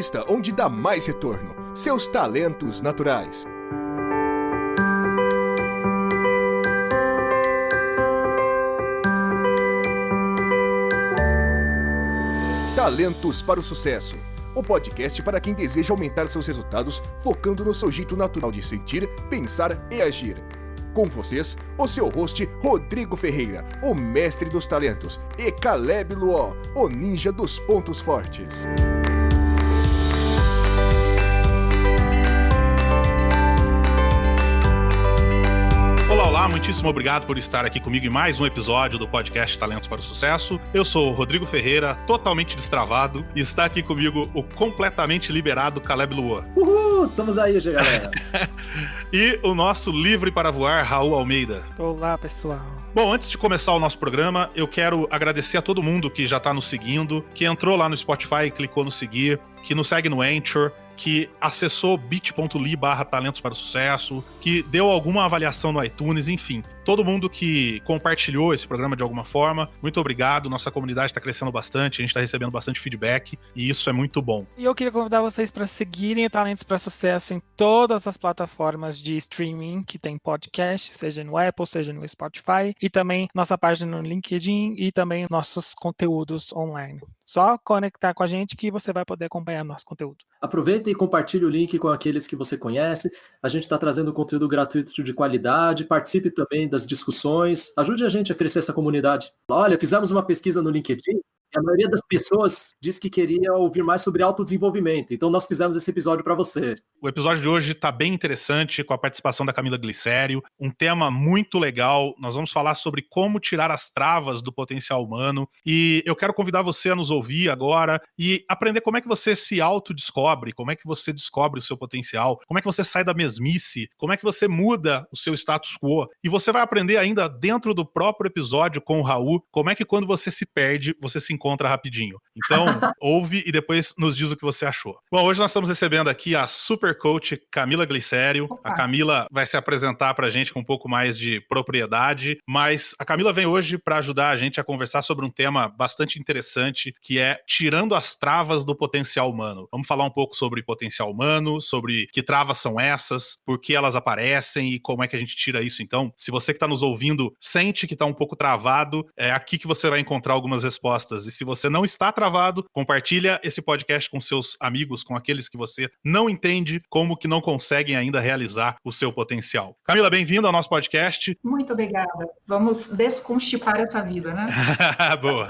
Invista onde dá mais retorno. Seus talentos naturais. Talentos para o Sucesso. O podcast para quem deseja aumentar seus resultados focando no seu jeito natural de sentir, pensar e agir. Com vocês, o seu host Rodrigo Ferreira, o mestre dos talentos, e Caleb Luó, o ninja dos pontos fortes. Olá, muitíssimo obrigado por estar aqui comigo em mais um episódio do podcast Talentos para o Sucesso. Eu sou o Rodrigo Ferreira, totalmente destravado, e está aqui comigo o completamente liberado Caleb Luó. Uhul, estamos aí, galera. E o nosso livre para voar, Raul Almeida. Olá, pessoal. Bom, antes de começar o nosso programa, eu quero agradecer a todo mundo que já está nos seguindo, que entrou lá no Spotify e clicou no seguir, que nos segue no Anchor, que acessou bit.ly/talentos para o sucesso, que deu alguma avaliação no iTunes, enfim. Todo mundo que compartilhou esse programa de alguma forma, muito obrigado. Nossa comunidade está crescendo bastante, a gente está recebendo bastante feedback e isso é muito bom. E eu queria convidar vocês para seguirem o Talentos para Sucesso em todas as plataformas de streaming que tem podcast, seja no Apple, seja no Spotify, e também nossa página no LinkedIn e também nossos conteúdos online. Só conectar com a gente que você vai poder acompanhar nosso conteúdo. Aproveita e compartilhe o link com aqueles que você conhece. A gente está trazendo conteúdo gratuito de qualidade. Participe também das discussões. Ajude a gente a crescer essa comunidade. Olha, fizemos uma pesquisa no LinkedIn e a maioria das pessoas disse que queria ouvir mais sobre autodesenvolvimento. Então nós fizemos esse episódio para você. O episódio de hoje está bem interessante, com a participação da Camila Glicério. Um tema muito legal. Nós vamos falar sobre como tirar as travas do potencial humano. E eu quero convidar você a nos ouvir agora e aprender como é que você se autodescobre, como é que você descobre o seu potencial, como é que você sai da mesmice, como é que você muda o seu status quo. E você vai aprender ainda dentro do próprio episódio com o Raul, como é que quando você se perde, você se encontra rapidinho. Então, ouve e depois nos diz o que você achou. Bom, hoje nós estamos recebendo aqui a super coach Camila Glicério. A Camila vai se apresentar pra gente com um pouco mais de propriedade, mas a Camila vem hoje para ajudar a gente a conversar sobre um tema bastante interessante, que é tirando as travas do potencial humano. Vamos falar um pouco sobre potencial humano, sobre que travas são essas, por que elas aparecem e como é que a gente tira isso. Então, se você que está nos ouvindo sente que está um pouco travado, é aqui que você vai encontrar algumas respostas. E se você não está travado, compartilha esse podcast com seus amigos, com aqueles que você não entende, como que não conseguem ainda realizar o seu potencial. Camila, bem-vinda ao nosso podcast. Muito obrigada. Vamos desconstipar essa vida, né? Boa.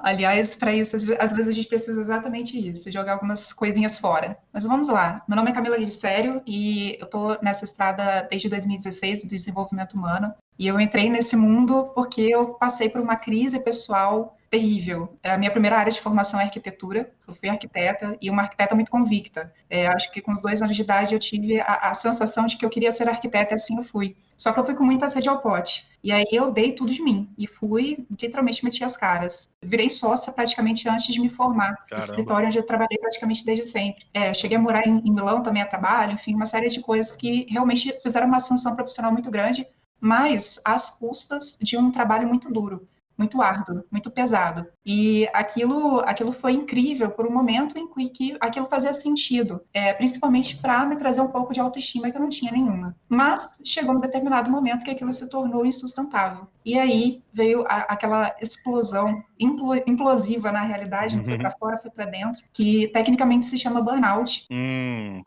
Aliás, para isso, às vezes a gente precisa exatamente disso, jogar algumas coisinhas fora. Mas vamos lá. Meu nome é Camila Glicério e eu estou nessa estrada desde 2016 do desenvolvimento humano. E eu entrei nesse mundo porque eu passei por uma crise pessoal terrível. A minha primeira área de formação é arquitetura. Eu fui arquiteta e uma arquiteta muito convicta. Acho que com os 2 anos de idade eu tive a sensação de que eu queria ser arquiteta e assim eu fui. Só que eu fui com muita sede ao pote. E aí eu dei tudo de mim e fui, literalmente, meti as caras. Virei sócia praticamente antes de me formar. No escritório onde eu trabalhei praticamente desde sempre. Cheguei a morar em Milão também a trabalho, enfim, uma série de coisas que realmente fizeram uma ascensão profissional muito grande, mas às custas de um trabalho muito duro, muito árduo, muito pesado. E aquilo foi incrível por um momento em que aquilo fazia sentido, principalmente para me trazer um pouco de autoestima que eu não tinha nenhuma. Mas chegou um determinado momento que aquilo se tornou insustentável. E aí veio aquela explosão implosiva na realidade, não foi para fora, foi para dentro, que tecnicamente se chama burnout.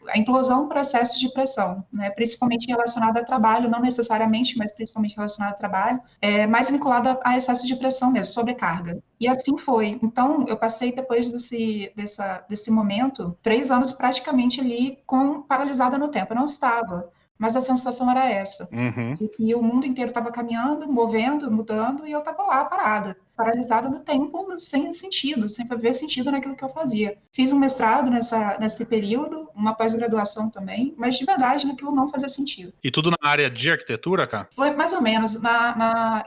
A implosão, processo de pressão, né? Principalmente relacionado ao trabalho, não necessariamente, mas principalmente relacionado ao trabalho, mais vinculado a excesso de pressão mesmo, sobrecarga. E assim foi. Então, eu passei depois desse momento, 3 anos praticamente ali paralisada no tempo. Eu não estava, mas a sensação era essa. E o mundo inteiro estava caminhando, movendo, mudando, e eu estava lá, paralisada no tempo, sem sentido, sem ver sentido naquilo que eu fazia. Fiz um mestrado nesse período, uma pós-graduação também, mas de verdade naquilo não fazia sentido. E tudo na área de arquitetura, cara? Foi mais ou menos.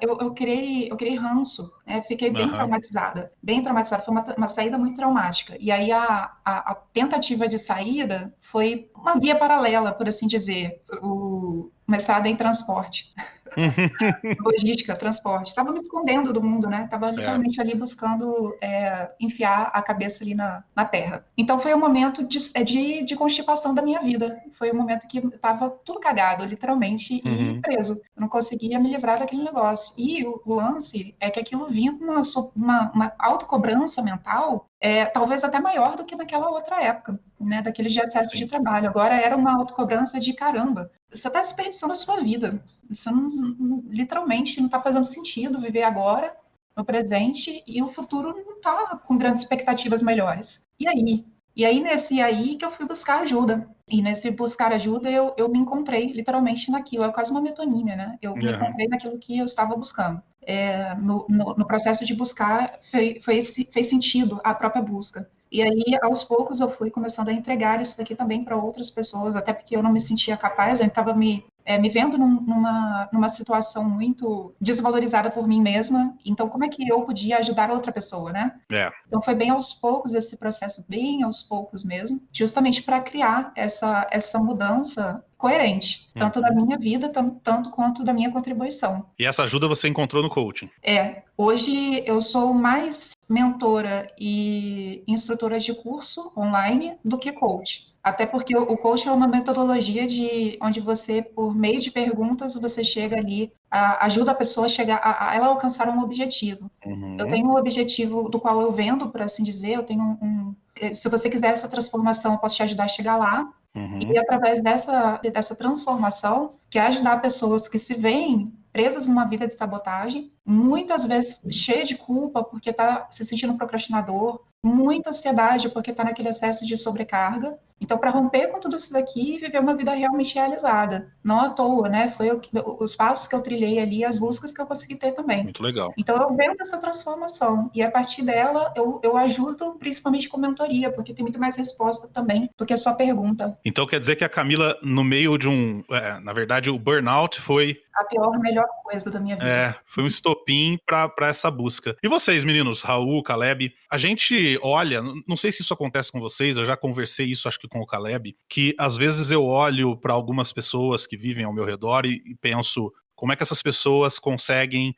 Eu criei ranço, fiquei bem traumatizada. Bem traumatizada, foi uma saída muito traumática. E aí a tentativa de saída foi uma via paralela, por assim dizer, o mestrado em transporte. logística, transporte. Estava me escondendo do mundo, né? Estava literalmente ali buscando enfiar a cabeça ali na terra. Então foi um momento de constipação da minha vida. Foi um momento que estava tudo cagado, literalmente, e preso. Eu não conseguia me livrar daquele negócio. E o lance é que aquilo vinha com uma autocobrança mental, talvez até maior do que naquela outra época, né? Daqueles de excesso de trabalho. Agora era uma autocobrança de caramba. Você está desperdiçando a sua vida. Você literalmente não está fazendo sentido viver agora, no presente, e o futuro não está com grandes expectativas melhores. E aí? E aí, nesse aí que eu fui buscar ajuda. E nesse buscar ajuda, eu me encontrei literalmente naquilo. É quase uma metonímia, né? Eu me encontrei naquilo que eu estava buscando. No processo de buscar, fez sentido a própria busca. E aí, aos poucos, eu fui começando a entregar isso daqui também para outras pessoas, até porque eu não me sentia capaz, eu estava me vendo numa situação muito desvalorizada por mim mesma. Então, como é que eu podia ajudar outra pessoa, né? Então, foi bem aos poucos esse processo, bem aos poucos mesmo, justamente para criar essa mudança coerente, tanto da minha vida, tanto quanto da minha contribuição. E essa ajuda você encontrou no coaching? Hoje eu sou mais mentora e instrutora de curso online do que coach. Até porque o coach é uma metodologia onde você, por meio de perguntas, você chega ali, ajuda a pessoa a chegar a ela alcançar um objetivo. Eu tenho um objetivo do qual eu vendo, por assim dizer, eu tenho se você quiser essa transformação, eu posso te ajudar a chegar lá. E através dessa transformação, que é ajudar pessoas que se veem presas numa vida de sabotagem, muitas vezes cheia de culpa porque está se sentindo procrastinador, muita ansiedade porque está naquele excesso de sobrecarga. Então, para romper com tudo isso daqui e viver uma vida realmente realizada. Não à toa, né? Foi os passos que eu trilhei ali, as buscas que eu consegui ter também. Muito legal. Então, eu venho dessa transformação. E, a partir dela, eu ajudo principalmente com mentoria, porque tem muito mais resposta também do que a sua pergunta. Então, quer dizer que a Camila, no meio de na verdade, o burnout foi a melhor coisa da minha vida. Foi um estopim para essa busca. E vocês, meninos, Raul, Caleb, a gente olha, não sei se isso acontece com vocês, eu já conversei isso, acho que com o Caleb, que às vezes eu olho para algumas pessoas que vivem ao meu redor e penso, como é que essas pessoas conseguem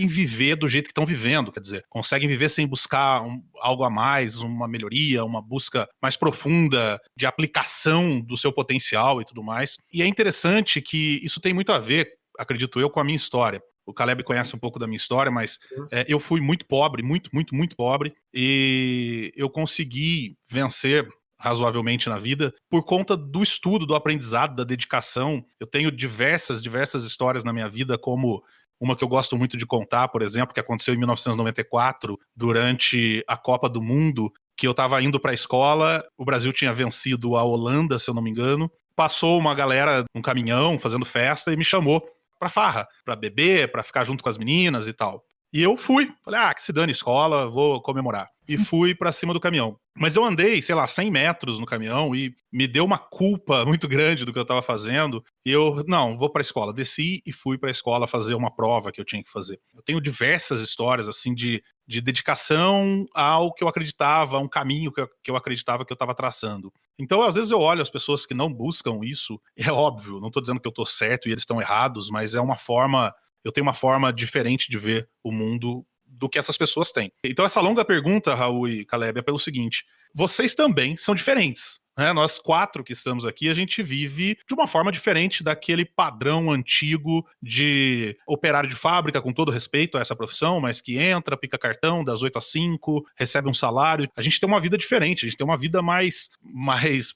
viver do jeito que estão vivendo, quer dizer, conseguem viver sem buscar algo a mais, uma melhoria, uma busca mais profunda de aplicação do seu potencial e tudo mais. E é interessante que isso tem muito a ver, acredito eu, com a minha história. O Caleb conhece um pouco da minha história, mas eu fui muito pobre, muito pobre, e eu consegui vencer razoavelmente na vida por conta do estudo, do aprendizado, da dedicação. Eu tenho diversas histórias na minha vida, como uma que eu gosto muito de contar, por exemplo, que aconteceu em 1994, durante a Copa do Mundo, que eu estava indo para a escola, o Brasil tinha vencido a Holanda, se eu não me engano, passou uma galera num caminhão fazendo festa e me chamou pra farra, pra beber, pra ficar junto com as meninas e tal. E eu fui. Falei, que se dane escola, vou comemorar. E fui pra cima do caminhão. Mas eu andei, 100 metros no caminhão e me deu uma culpa muito grande do que eu tava fazendo. E eu, não, vou pra escola. Desci e fui pra escola fazer uma prova que eu tinha que fazer. Eu tenho diversas histórias, assim, de dedicação ao que eu acreditava, a um caminho que eu acreditava que eu tava traçando. Então, às vezes eu olho as pessoas que não buscam isso, é óbvio, não tô dizendo que eu tô certo e eles estão errados, mas eu tenho uma forma diferente de ver o mundo do que essas pessoas têm. Então, essa longa pergunta, Raul e Caleb, é pelo seguinte: vocês também são diferentes. Nós 4 que estamos aqui, a gente vive de uma forma diferente daquele padrão antigo de operário de fábrica, com todo respeito a essa profissão, mas que entra, pica cartão das 8 às 5, recebe um salário. A gente tem uma vida diferente, a gente tem uma vida mais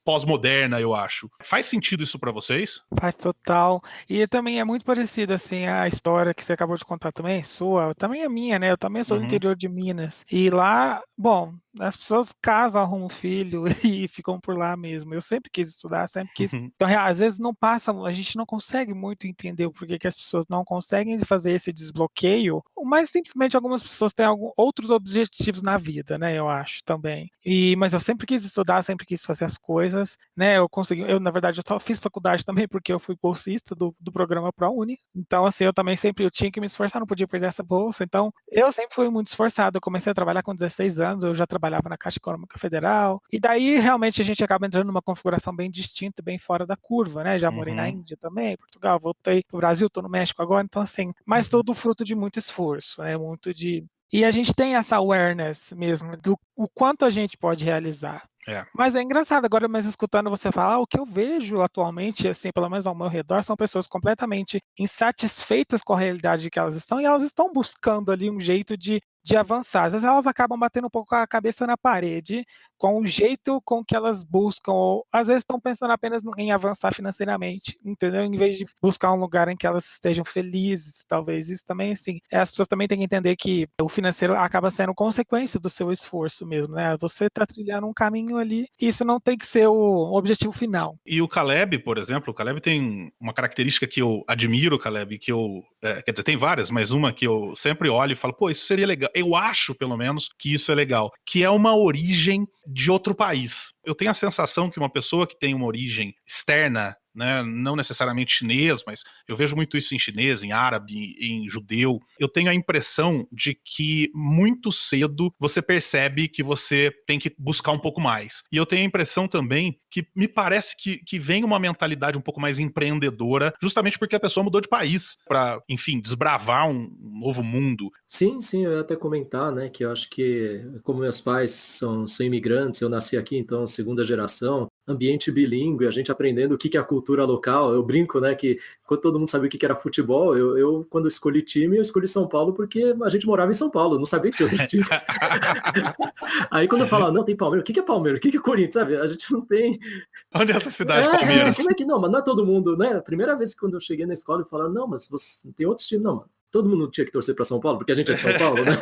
pós-moderna, eu acho. Faz sentido isso pra vocês? Faz total. E também é muito parecido, assim, a história que você acabou de contar também, sua, também é minha, né? Eu também sou do interior de Minas. E lá, bom, as pessoas casam, arrumam filho e ficam por lá mesmo. Eu sempre quis estudar, sempre quis. Então, às vezes não passa, a gente não consegue muito entender o porquê que as pessoas não conseguem fazer esse desbloqueio, mas simplesmente algumas pessoas têm outros objetivos na vida, né? Eu acho também. Mas eu sempre quis estudar, sempre quis fazer as coisas, né? Na verdade, eu só fiz faculdade também porque eu fui bolsista do programa ProUni. Então, assim, eu tinha que me esforçar, não podia perder essa bolsa. Então, eu sempre fui muito esforçado. Eu comecei a trabalhar com 16 anos, eu já trabalhei trabalhava na Caixa Econômica Federal. E daí, realmente, a gente acaba entrando numa configuração bem distinta, bem fora da curva, né? Já morei na Índia também, Portugal, voltei pro Brasil, estou no México agora, então assim, mas tudo fruto de muito esforço, né? Muito de... E a gente tem essa awareness mesmo do o quanto a gente pode realizar. Mas é engraçado agora, mas escutando você falar, o que eu vejo atualmente, assim, pelo menos ao meu redor, são pessoas completamente insatisfeitas com a realidade que elas estão e elas estão buscando ali um jeito de avançar. Às vezes elas acabam batendo um pouco a cabeça na parede com o jeito com que elas buscam, ou às vezes estão pensando apenas em avançar financeiramente, entendeu? Em vez de buscar um lugar em que elas estejam felizes, talvez. Isso também, assim, as pessoas também têm que entender que o financeiro acaba sendo consequência do seu esforço mesmo, né? Você está trilhando um caminho ali, e isso não tem que ser o objetivo final. E o Caleb, por exemplo, o Caleb tem uma característica que eu admiro, Caleb, que eu, quer dizer, tem várias, mas uma que eu sempre olho e falo, pô, isso seria legal. Eu acho, pelo menos, que isso é legal, que é uma origem de outro país. Eu tenho a sensação que uma pessoa que tem uma origem externa, né, não necessariamente chinês, mas eu vejo muito isso em chinês, em árabe, em judeu. Eu tenho a impressão de que muito cedo você percebe que você tem que buscar um pouco mais. E eu tenho a impressão também que me parece que vem uma mentalidade um pouco mais empreendedora, justamente porque a pessoa mudou de país para, enfim, desbravar um novo mundo. Sim, eu ia até comentar, né, que eu acho que, como meus pais são imigrantes, eu nasci aqui, então, segunda geração, ambiente bilíngue, a gente aprendendo o que é a cultura local. Eu brinco, né, que quando todo mundo sabia o que era futebol, eu quando escolhi time, eu escolhi São Paulo porque a gente morava em São Paulo, não sabia que tinha outros times. Aí quando eu falo, não, tem Palmeiras, o que é Palmeiras? O que é Corinthians? Sabe? A gente não tem... Onde é essa cidade, Palmeiras? Como é que não? Mas não é todo mundo, né? A primeira vez que quando eu cheguei na escola, eu falava, não, mas você tem outros times, não, mano. Todo mundo tinha que torcer para São Paulo, porque a gente é de São Paulo, né?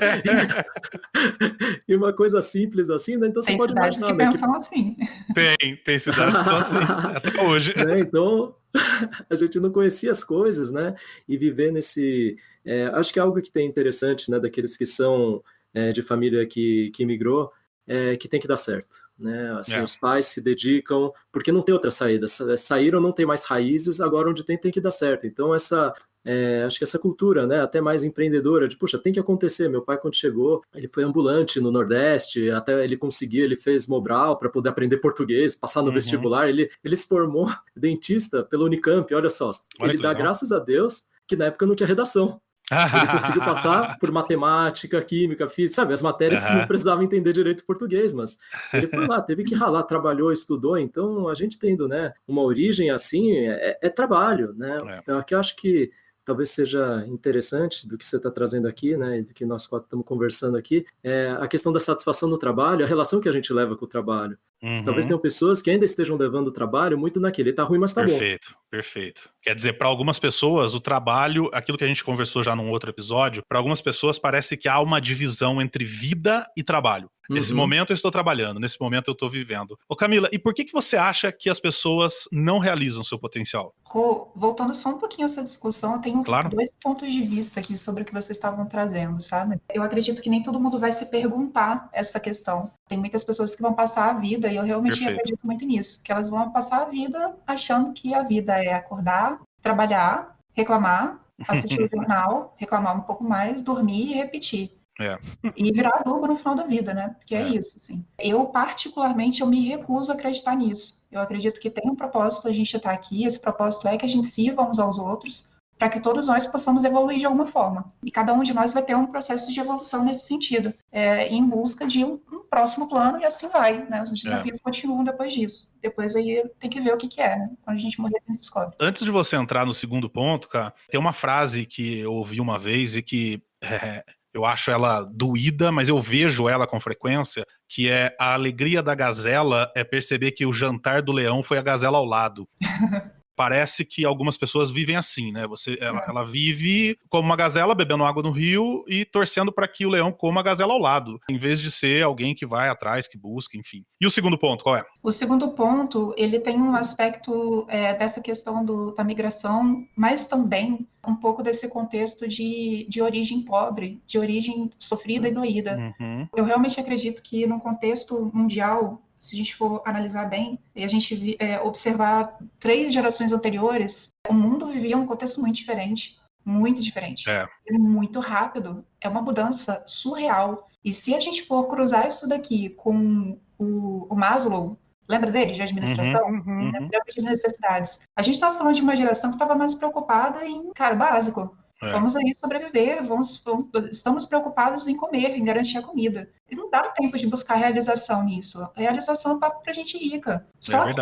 E uma coisa simples assim, né? Então você tem pode cidades imaginar, que né, pensam assim. Tem cidades que são assim, até hoje. Né? Então, a gente não conhecia as coisas, né? E viver nesse... acho que é algo que tem interessante, né? Daqueles que são de família que imigrou, que tem que dar certo, né? Assim, os pais se dedicam, porque não tem outra saída. Saíram, não tem mais raízes, agora onde tem que dar certo. Então, acho que essa cultura, né, até mais empreendedora, de, puxa, tem que acontecer. Meu pai, quando chegou, ele foi ambulante no Nordeste, até ele conseguir, ele fez Mobral para poder aprender português, passar no vestibular. Ele se formou dentista pelo Unicamp, olha só. Ele dá graças a Deus que na época não tinha redação. Ele conseguiu passar por matemática, química, física, sabe, as matérias que não precisava entender direito português, mas ele foi lá, teve que ralar, trabalhou, estudou. Então a gente tendo, né, uma origem assim, é trabalho, né? Eu acho que talvez seja interessante do que você está trazendo aqui, né, e do que nós quatro estamos conversando aqui, é a questão da satisfação no trabalho, a relação que a gente leva com o trabalho. Talvez tenham pessoas que ainda estejam levando o trabalho muito naquele, tá ruim, mas tá bom. Perfeito. Quer dizer, para algumas pessoas, o trabalho, aquilo que a gente conversou já num outro episódio, para algumas pessoas parece que há uma divisão entre vida e trabalho. Nesse momento eu estou trabalhando, nesse momento eu estou vivendo. Ô Camila, e por que você acha que as pessoas não realizam seu potencial? Rô, voltando só um pouquinho a essa discussão, eu tenho dois pontos de vista aqui sobre o que vocês estavam trazendo, sabe? Eu acredito que nem todo mundo vai se perguntar essa questão. Tem muitas pessoas que vão passar a vida, e eu realmente acredito muito nisso, que elas vão passar a vida achando que a vida é acordar, trabalhar, reclamar, assistir o jornal, reclamar um pouco mais, dormir e repetir. E virar adubo no final da vida, né? Porque é isso, assim. Eu, particularmente, eu me recuso a acreditar nisso. Eu acredito que tem um propósito a gente estar aqui, esse propósito é que a gente sirva uns aos outros, para que todos nós possamos evoluir de alguma forma. E cada um de nós vai ter um processo de evolução nesse sentido, em busca de um próximo plano, e assim vai, né? Os desafios continuam depois disso. Depois aí tem que ver o que é, né? Quando a gente morrer, a gente descobre. Antes de você entrar no segundo ponto, cara, tem uma frase que eu ouvi uma vez e que... eu acho ela doída, mas eu vejo ela com frequência, que é: a alegria da gazela é perceber que o jantar do leão foi a gazela ao lado. Parece que algumas pessoas vivem assim, né? Ela vive como uma gazela, bebendo água no rio e torcendo para que o leão coma a gazela ao lado, em vez de ser alguém que vai atrás, que busca, enfim. E o segundo ponto, qual é? O segundo ponto, ele tem um aspecto dessa questão da migração, mas também um pouco desse contexto de origem pobre, de origem sofrida e doída. Eu realmente acredito que no contexto mundial, se a gente for analisar bem, e a gente observar 3 gerações anteriores, o mundo vivia um contexto muito diferente, muito diferente. Muito rápido. É uma mudança surreal. E se a gente for cruzar isso daqui com o Maslow, lembra dele, de administração? Uhum. Pirâmide de necessidades. A gente estava falando de uma geração que estava mais preocupada em, cara, básico. Vamos aí sobreviver, estamos preocupados em comer, em garantir a comida. E não dá tempo de buscar realização nisso. A realização é para gente rica. Só que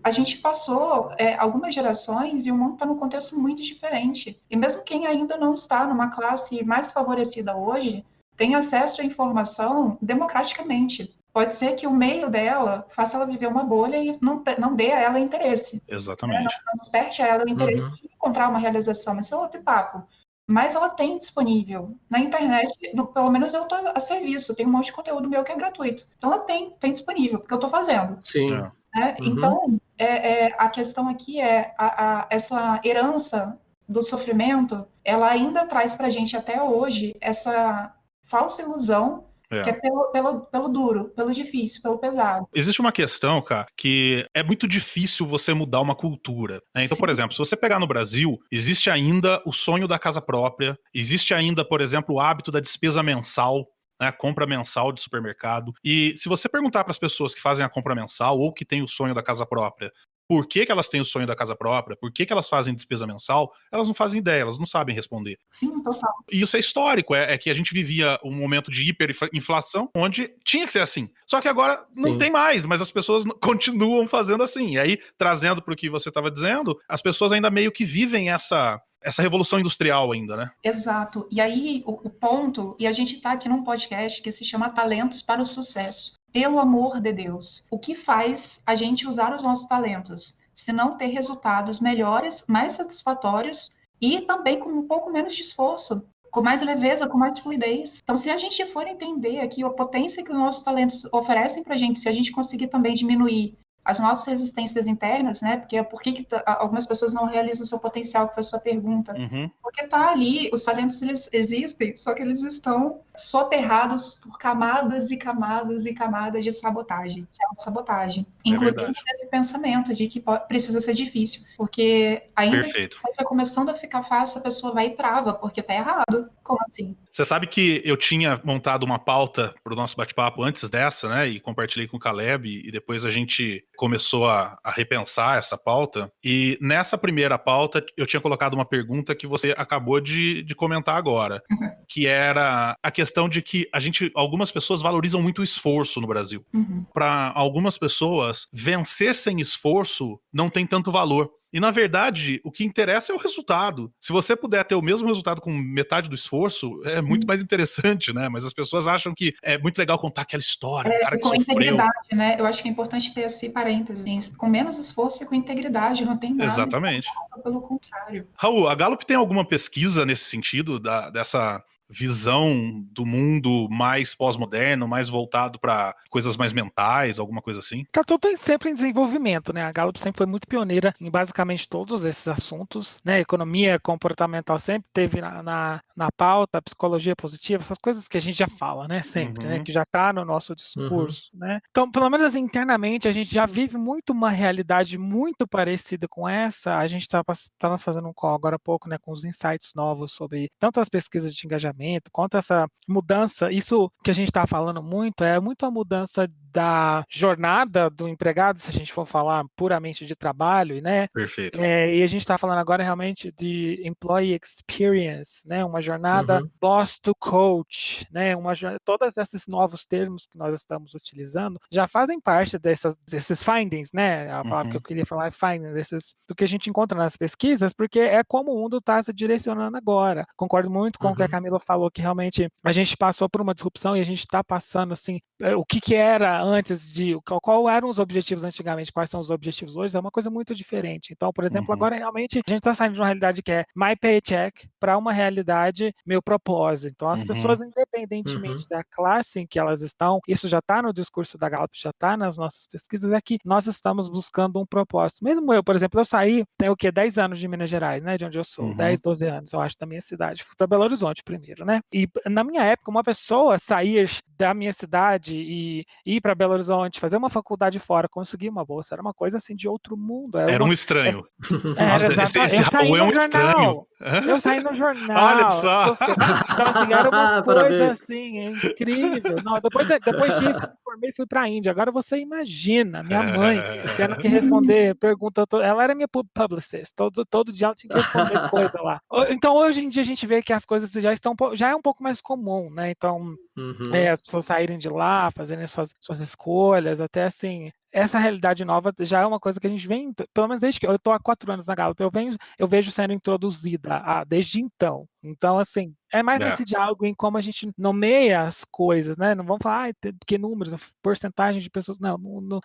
a gente passou algumas gerações e o mundo está num contexto muito diferente. E mesmo quem ainda não está numa classe mais favorecida hoje, tem acesso à informação democraticamente. Pode ser que o meio dela faça ela viver uma bolha e não dê a ela interesse. Exatamente. Não desperte a ela o interesse de encontrar uma realização, mas isso é outro papo. Mas ela tem disponível na internet, pelo menos eu estou a serviço, tem um monte de conteúdo meu que é gratuito. Então ela tem disponível, porque eu estou fazendo. Sim. Então, a questão aqui é essa herança do sofrimento, ela ainda traz para a gente até hoje essa falsa ilusão que é pelo duro, pelo difícil, pelo pesado. Existe uma questão, cara, que é muito difícil você mudar uma cultura, né? Então, por exemplo, se você pegar no Brasil, existe ainda o sonho da casa própria, existe ainda, por exemplo, o hábito da despesa mensal, né, compra mensal de supermercado. E se você perguntar para as pessoas que fazem a compra mensal ou que têm o sonho da casa própria, por que elas têm o sonho da casa própria, por que elas fazem despesa mensal, elas não fazem ideia, elas não sabem responder. Sim, total. E isso é histórico, é que a gente vivia um momento de hiperinflação onde tinha que ser assim. Só que agora não tem mais, mas as pessoas continuam fazendo assim. E aí, trazendo para o que você estava dizendo, as pessoas ainda meio que vivem essa revolução industrial ainda, né? Exato. E aí, o ponto, e a gente está aqui num podcast que se chama Talentos para o Sucesso. Pelo amor de Deus, o que faz a gente usar os nossos talentos, se não ter resultados melhores, mais satisfatórios e também com um pouco menos de esforço, com mais leveza, com mais fluidez. Então, se a gente for entender aqui a potência que os nossos talentos oferecem para a gente, se a gente conseguir também diminuir as nossas resistências internas, né? Porque por que algumas pessoas não realizam o seu potencial, que foi a sua pergunta? Porque tá ali, os talentos eles existem, só que eles estão soterrados por camadas e camadas e camadas de sabotagem, de autossabotagem. Inclusive esse pensamento de que precisa ser difícil, porque ainda que vai começando a ficar fácil, a pessoa vai e trava, porque tá errado. Como assim? Você sabe que eu tinha montado uma pauta para o nosso bate-papo antes dessa, né? E compartilhei com o Caleb, e depois a gente começou a repensar essa pauta. E nessa primeira pauta, eu tinha colocado uma pergunta que você acabou de comentar agora, que era a questão de que algumas pessoas valorizam muito o esforço no Brasil. Para algumas pessoas, vencer sem esforço não tem tanto valor. E, na verdade, o que interessa é o resultado. Se você puder ter o mesmo resultado com metade do esforço, é muito mais interessante, né? Mas as pessoas acham que é muito legal contar aquela história do cara que com sofreu. Integridade, né? Eu acho que é importante ter esse parênteses. Com menos esforço e com integridade, não tem nada. Exatamente. Pelo contrário. Raul, a Gallup tem alguma pesquisa nesse sentido, dessa visão do mundo mais pós-moderno, mais voltado para coisas mais mentais, alguma coisa assim? Tá tudo sempre em desenvolvimento, né? A Gallup sempre foi muito pioneira em basicamente todos esses assuntos, né? Economia comportamental sempre teve na pauta, psicologia positiva, essas coisas que a gente já fala, né? Sempre, né? Que já tá no nosso discurso, né? Então, pelo menos assim, internamente, a gente já vive muito uma realidade muito parecida com essa. A gente estava fazendo um call agora há pouco, né? Com os insights novos sobre tanto as pesquisas de engajamento, quanto essa mudança. Isso que a gente está falando muito é muito a mudança da jornada do empregado, se a gente for falar puramente de trabalho, né? Perfeito. E a gente está falando agora realmente de employee experience, né? Uma jornada boss to coach, né? Todos esses novos termos que nós estamos utilizando já fazem parte desses findings, né? A palavra que eu queria falar é findings, do que a gente encontra nas pesquisas, porque é como o mundo está se direcionando agora. Concordo muito com o que a Camila falou, que realmente a gente passou por uma disrupção e a gente está passando, assim, o que era antes qual eram os objetivos antigamente, quais são os objetivos hoje, é uma coisa muito diferente. Então, por exemplo, agora realmente a gente está saindo de uma realidade que é my paycheck para uma realidade meu propósito. Então, as pessoas, independentemente da classe em que elas estão, isso já está no discurso da Gallup, já está nas nossas pesquisas, é que nós estamos buscando um propósito. Mesmo eu, por exemplo, eu saí, tem 10 anos de Minas Gerais, né, de onde eu sou, 10, 12 anos, eu acho, da minha cidade. Fui para Belo Horizonte primeiro, né? E na minha época, uma pessoa sair da minha cidade e ir para Belo Horizonte, fazer uma faculdade fora, conseguir uma bolsa, era uma coisa assim de outro mundo. Era um estranho. Era Nossa, esse eu saí Raul é um no jornal. estranho. Eu saí no jornal. Olha só. Então, assim, era uma coisa Parabéns. assim, incrível. Não, depois disso, eu me formei e fui para a Índia. Agora você imagina, minha mãe tendo que responder pergunta. Ela era minha publicist. Todo dia ela tinha que responder coisa lá. Então, hoje em dia, a gente vê que as coisas já é um pouco mais comum, né? Então, as pessoas saírem de lá, fazerem suas escolhas, até assim. Essa realidade nova já é uma coisa que a gente vem, pelo menos desde que eu estou há 4 anos na Gallup, eu vejo sendo introduzida desde então. Então, assim, é mais nesse diálogo em como a gente nomeia as coisas, né? Não vamos falar, que números, porcentagem de pessoas. Não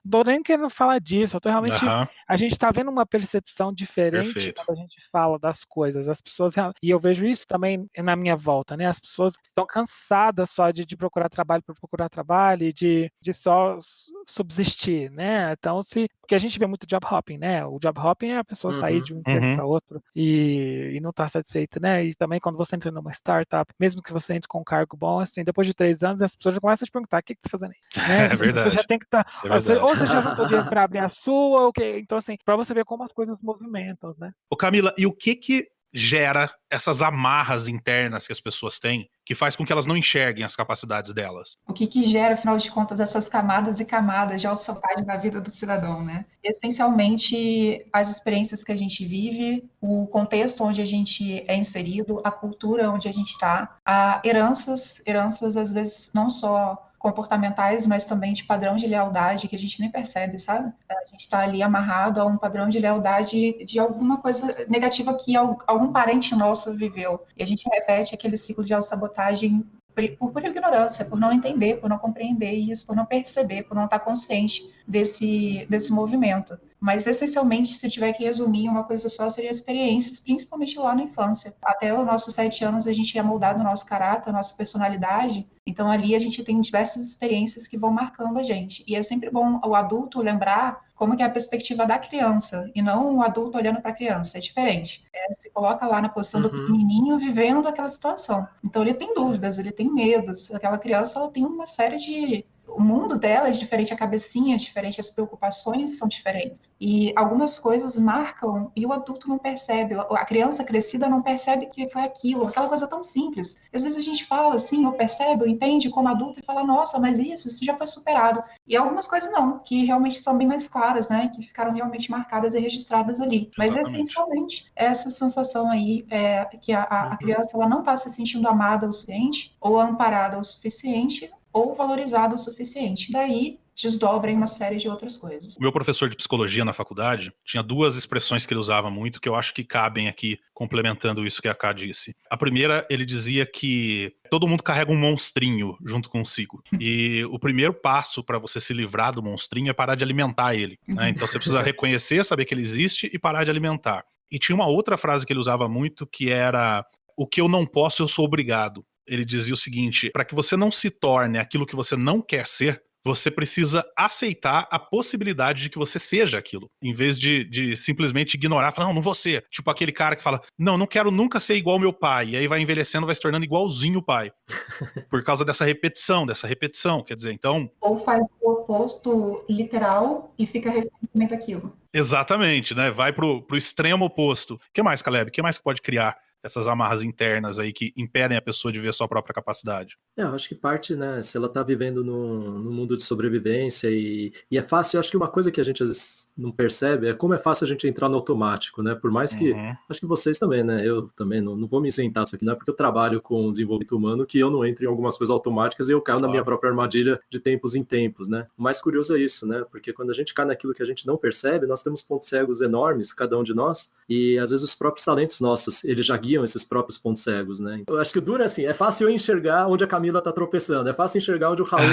tô nem querendo falar disso. Eu tô realmente. A gente está vendo uma percepção diferente quando a gente fala das coisas. As pessoas. E eu vejo isso também na minha volta, né? As pessoas estão cansadas só de procurar trabalho por procurar trabalho e de só subsistir, né? Então, porque a gente vê muito job hopping, né? O job hopping é a pessoa sair de um emprego para outro e não estar satisfeita, né? E também quando você entra numa startup, mesmo que você entre com um cargo bom, assim, depois de 3 anos, as pessoas já começam a te perguntar: o que você está fazendo aí? Né? É verdade. Você já tem que estar. Ou você já juntou dinheiro para abrir a sua, ou quê? Então, assim, para você ver como as coisas movimentam, né? Ô, Camila, e o que gera essas amarras internas que as pessoas têm, que faz com que elas não enxerguem as capacidades delas? O que gera, afinal de contas, essas camadas e camadas de alçapagem na vida do cidadão, né? Essencialmente, as experiências que a gente vive, o contexto onde a gente é inserido, a cultura onde a gente está, heranças, às vezes, não só comportamentais, mas também de padrão de lealdade que a gente nem percebe, sabe? A gente está ali amarrado a um padrão de lealdade de alguma coisa negativa que algum parente nosso viveu. E a gente repete aquele ciclo de autossabotagem por ignorância, por não entender, por não compreender isso, por não perceber, por não estar consciente desse movimento. Mas, essencialmente, se eu tiver que resumir uma coisa só, seria experiências, principalmente lá na infância. Até os nossos 7 anos, a gente é moldado o nosso caráter, a nossa personalidade. Então, ali a gente tem diversas experiências que vão marcando a gente. E é sempre bom o adulto lembrar como que é a perspectiva da criança, e não o adulto olhando para a criança. É diferente. Se coloca lá na posição do pequenininho vivendo aquela situação. Então, ele tem dúvidas, ele tem medos. Aquela criança, ela tem uma série de... O mundo dela é diferente, a cabecinha é diferente, as preocupações são diferentes. E algumas coisas marcam e o adulto não percebe. A criança crescida não percebe que foi aquilo, aquela coisa tão simples. Às vezes a gente fala assim, ou percebe, ou entende como adulto e fala, nossa, mas isso já foi superado. E algumas coisas não, que realmente estão bem mais claras, né? Que ficaram realmente marcadas e registradas ali. Mas essencialmente, essa sensação aí é que a criança ela não está se sentindo amada o suficiente, ou amparada o suficiente, ou valorizado o suficiente. Daí, desdobra em uma série de outras coisas. O meu professor de psicologia na faculdade tinha 2 expressões que ele usava muito, que eu acho que cabem aqui, complementando isso que a Ká disse. A primeira, ele dizia que todo mundo carrega um monstrinho junto consigo. E o primeiro passo para você se livrar do monstrinho é parar de alimentar ele, né? Então você precisa reconhecer, saber que ele existe e parar de alimentar. E tinha uma outra frase que ele usava muito, que era: o que eu não posso, eu sou obrigado. Ele dizia o seguinte: para que você não se torne aquilo que você não quer ser, você precisa aceitar a possibilidade de que você seja aquilo, em vez de simplesmente ignorar, falar, não vou ser. Tipo aquele cara que fala, não quero nunca ser igual ao meu pai, e aí vai envelhecendo, vai se tornando igualzinho o pai. Por causa dessa repetição, quer dizer, então... Ou faz o oposto literal e fica refém daquilo. Exatamente, né? Vai pro extremo oposto. O que mais, Caleb? O que mais que pode criar essas amarras internas aí que impedem a pessoa de ver sua própria capacidade? Eu acho que parte, né, se ela está vivendo no mundo de sobrevivência e é fácil, eu acho que uma coisa que a gente às vezes não percebe é como é fácil a gente entrar no automático, né, por mais que, acho que vocês também, né, eu também não vou me isentar isso aqui, não é porque eu trabalho com desenvolvimento humano que eu não entro em algumas coisas automáticas e eu caio na minha própria armadilha de tempos em tempos, né. O mais curioso é isso, né, porque quando a gente cai naquilo que a gente não percebe, nós temos pontos cegos enormes, cada um de nós, e às vezes os próprios talentos nossos, eles já guiam esses próprios pontos cegos, né. Eu acho que o duro é assim, é fácil eu enxergar onde a Camila tá tropeçando, é fácil enxergar onde o Raul,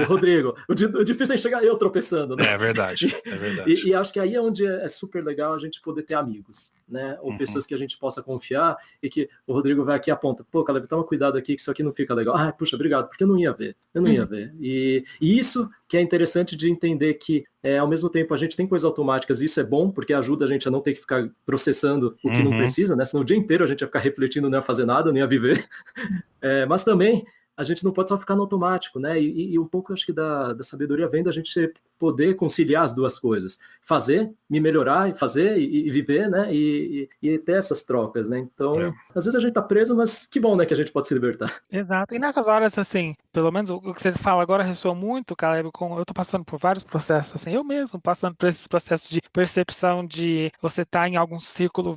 o Rodrigo, o difícil é enxergar eu tropeçando, né? É verdade. E acho que aí é onde é super legal a gente poder ter amigos, né? Ou pessoas que a gente possa confiar e que o Rodrigo vai aqui e aponta, pô, Caleb, toma cuidado aqui que isso aqui não fica legal. Ah, puxa, obrigado, porque eu não ia ver. E isso que é interessante de entender que ao mesmo tempo a gente tem coisas automáticas, e isso é bom, porque ajuda a gente a não ter que ficar processando o que não precisa, né? Senão o dia inteiro a gente ia ficar refletindo, não ia fazer nada, não ia viver. Mas também a gente não pode só ficar no automático, né? E um pouco, acho que da sabedoria vem da gente poder conciliar as duas coisas. Fazer, me melhorar, fazer e viver, né? E ter essas trocas, né? Então, às vezes a gente tá preso, mas que bom, né, que a gente pode se libertar. Exato. E nessas horas, assim, pelo menos o que você fala agora ressoa muito, Caleb, com eu tô passando por vários processos, assim, eu mesmo passando por esses processos de percepção de você tá em algum círculo